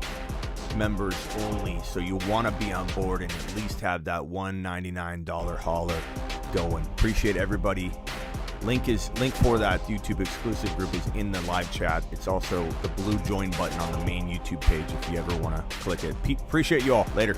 members only. So you want to be on board and at least have that $1.99 holler going. Appreciate everybody. Link for that YouTube exclusive group is in the live chat. It's also the blue join button on the main YouTube page if you ever want to click it. Appreciate you all. Later.